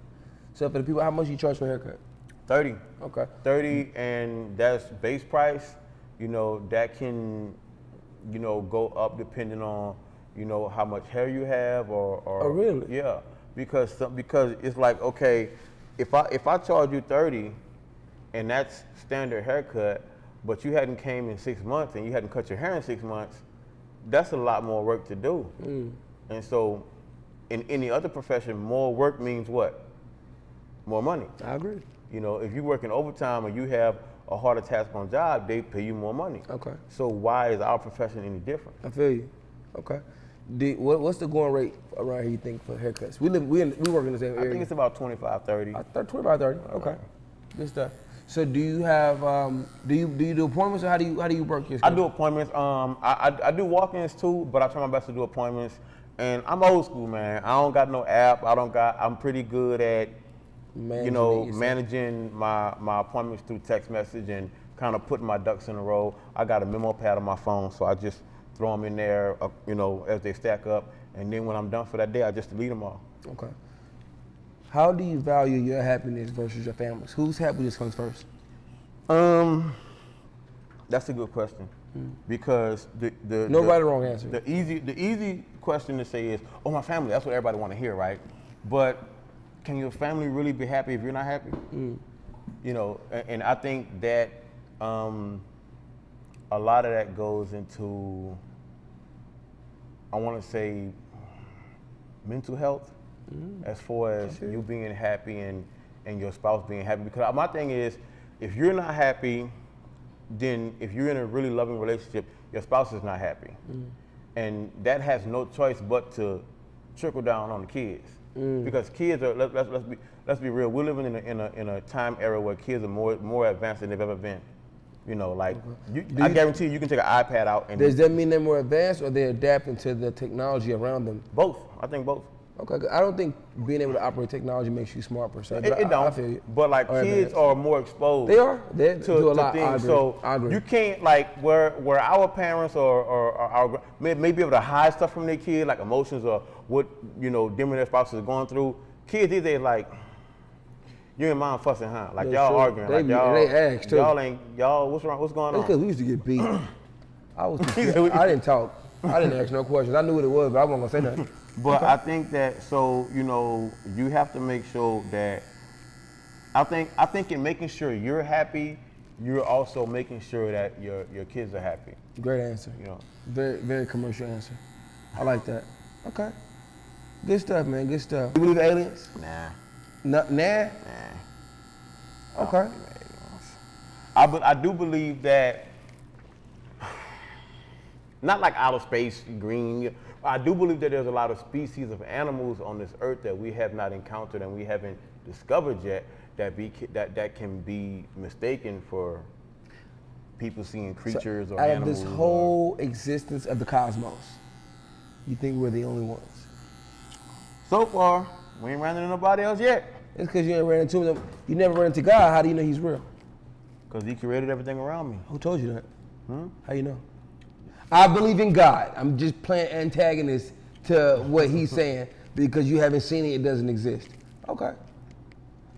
So for the people, how much you charge for a haircut? 30. Okay. 30, and that's base price. You know, that can, you know, go up depending on, you know, how much hair you have or Oh, really? Yeah, because it's like, okay, if I charge you 30 and that's standard haircut, but you hadn't came in 6 months and you hadn't cut your hair in 6 months, that's a lot more work to do. And so in any other profession, more work means what? More money. I agree. You know, if you work in overtime or you have a harder task on job, they pay you more money. Okay. So why is our profession any different? I feel you. Okay. What's the going rate around here, you think, for haircuts? We work in the same area. I think it's about 25, 30. 25, 30. Okay. Good stuff. So do you have do you do appointments, or how do you work your schedule? I do appointments. I do walk-ins too, but I try my best to do appointments. And I'm old school, man. I don't got no app. I'm pretty good at managing my appointments through text message and kind of putting my ducks in a row. I got a memo pad on my phone, so I just throw them in there, as they stack up. And then when I'm done for that day, I just delete them all. Okay. How do you value your happiness versus your family's? Whose happiness comes first? That's a good question, because the no right or wrong answer. The easy question to say is, oh, my family. That's what everybody want to hear, right? But can your family really be happy if you're not happy? You know, and I think that a lot of that goes into, I want to say, mental health, as far as you being happy and your spouse being happy. Because my thing is, if you're not happy, then if you're in a really loving relationship, your spouse is not happy. And that has no choice but to trickle down on the kids. Because kids are, let's be real, we're living in a time era where kids are more advanced than they've ever been. You know, like, I guarantee you can take an iPad out and... Does that mean they're more advanced or they're adapting to the technology around them? Both. I think both. Okay, I don't think being able to operate technology makes you smart per se. It don't. I feel you. But like kids are more exposed. They are. They to do a lot. things. I agree. You can't like where our parents or our may be able to hide stuff from their kids, like emotions or what them and their spouses are going through. Kids these days like you and mom fussing, huh? Like y'all arguing. They ask too. Y'all what's wrong? What's going on? That's because we used to get beat. I didn't talk. I didn't ask no questions. I knew what it was, but I wasn't gonna say nothing. But I think that you have to make sure that I think in making sure you're happy, you're also making sure that your kids are happy. Great answer. Very, very commercial answer. I like that. Okay. Good stuff, man. Good stuff. You believe in aliens? Nah. Nah? Okay. I do believe that, not like outer space, green. I do believe that there's a lot of species of animals on this earth that we have not encountered and we haven't discovered yet that can be mistaken for people seeing creatures or animals. Out of this whole existence of the cosmos, you think we're the only ones? So far, we ain't ran into nobody else yet. It's because you ain't ran into him. You never ran into God. How do you know he's real? Because he created everything around me. Who told you that? How you know? I believe in God. I'm just playing antagonist to what he's saying because you haven't seen it. It doesn't exist. Okay.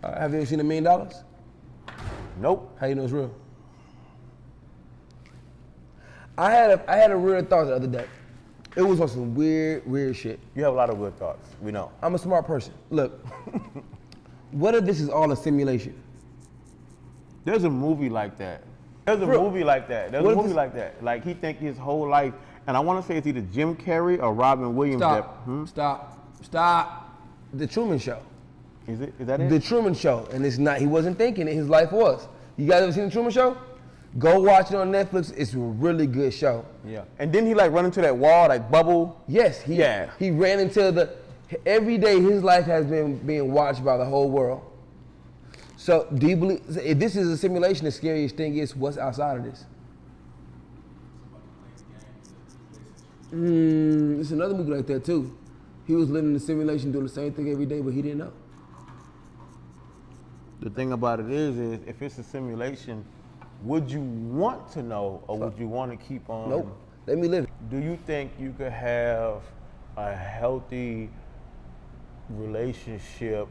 Have you ever seen $1 million? Nope. How you know it's real? I had a weird thought the other day. It was on some weird shit. You have a lot of weird thoughts. We know. I'm a smart person. Look, what if this is all a simulation? There's a movie like that. There's a movie like that. Like he think his whole life, and I want to say it's either Jim Carrey or Robin Williams. Stop. The Truman Show. Is that it? The Truman Show, and it's not. He wasn't thinking it. His life was. You guys ever seen the Truman Show? Go watch it on Netflix. It's a really good show. Yeah. And didn't he like run into that wall, like bubble? Yes. He ran into every day his life has been being watched by the whole world. So do you believe, if this is a simulation, the scariest thing is what's outside of this? It's another movie like that too. He was living in the simulation doing the same thing every day, but he didn't know. The thing about it is if it's a simulation, would you want to know or would you want to keep on? Nope. Let me live. Do you think you could have a healthy relationship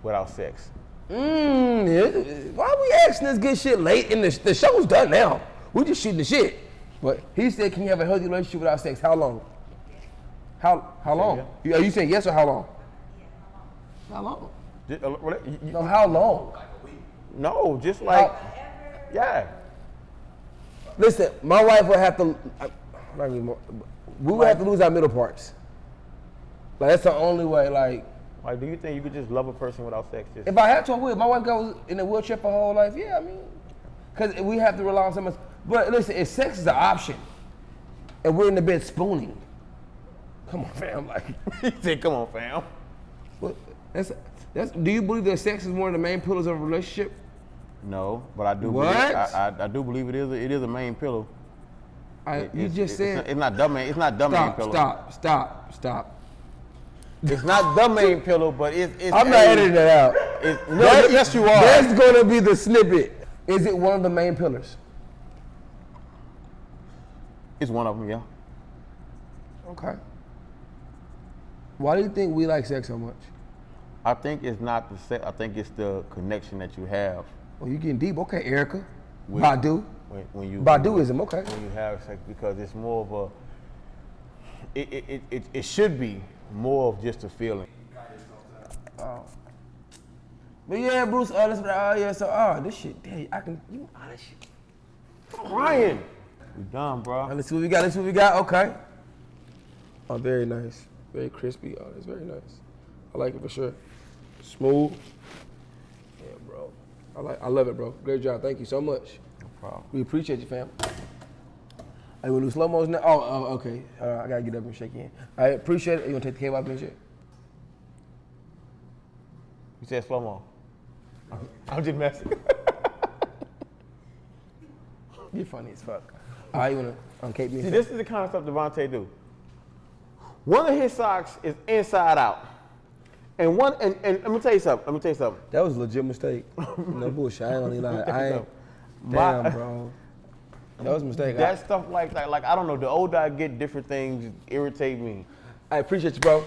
without sex? Why are we asking this good shit late in the show's done now? We just shooting the shit. But he said, can you have a healthy relationship without sex? How long? How long? Yeah. Are you saying yes or how long? How long? No, how long? No, just like, yeah. Listen, my wife would have to, we would have to lose our middle parts. Like, that's the only way, like. Like, do you think you could just love a person without sex? If I had to, I would. My wife goes in a wheelchair for her whole life. Yeah, I mean, because we have to rely on someone. But listen, if sex is an option, and we're in the bed spooning, come on, fam. Like, he said, "Come on, fam." Well, that's. Do you believe that sex is one of the main pillars of a relationship? No, but I do. What? I do believe it is a main pillar. You just said it's not the main. It's not the main pillar. Stop. It's not the main pillar, but it's. I'm not editing that out. Yes, you are. That's going to be the snippet. Is it one of the main pillars? It's one of them, yeah. Okay. Why do you think we like sex so much? I think it's not the sex. I think it's the connection that you have. Oh, you're getting deep. Okay, Erica. Badu. Baduism, okay. When you have sex, because it's more of a. It should be more of just a feeling. Oh. But yeah, Bruce, this shit, damn, this shit. Ryan, we done, bro. Let's see what we got, okay. Oh, very nice, very crispy, it's very nice. I like it for sure. Smooth. Yeah, bro. I love it, bro. Great job, thank you so much. No problem. We appreciate you, fam. Hey, we do slow mo's now? Oh, okay. I gotta get up and shake in. I appreciate it. You wanna take the cable off and shit? You said slow mo. I'm just messing. You're funny as fuck. All right, you wanna uncape me? See, this is the kind of stuff Devontae do. One of his socks is inside out. And let me tell you something. That was a legit mistake. No bullshit. I ain't gonna lie. Damn, bro. That was a mistake. That stuff like that, like I don't know. The older I get, different things irritate me. I appreciate you, bro.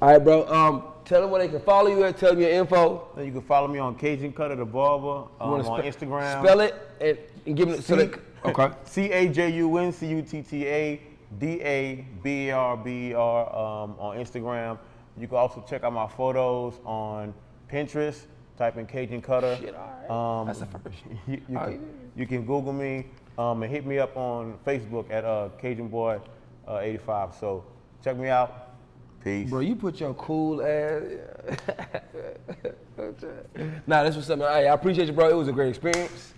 All right, bro. Tell them where they can follow you at. Tell them your info. Then you can follow me on Cajun Cutter the Barber on Instagram. Spell it and give it. Okay. CAJUNCUTTADABERBER on Instagram. You can also check out my photos on Pinterest. Type in Cajun Cutter. Shit, all right. That's the first. You can Google me and hit me up on Facebook at Cajun Boy 85. So check me out. Peace. Bro, you put your cool ass. Nah, this was something. I appreciate you, bro. It was a great experience.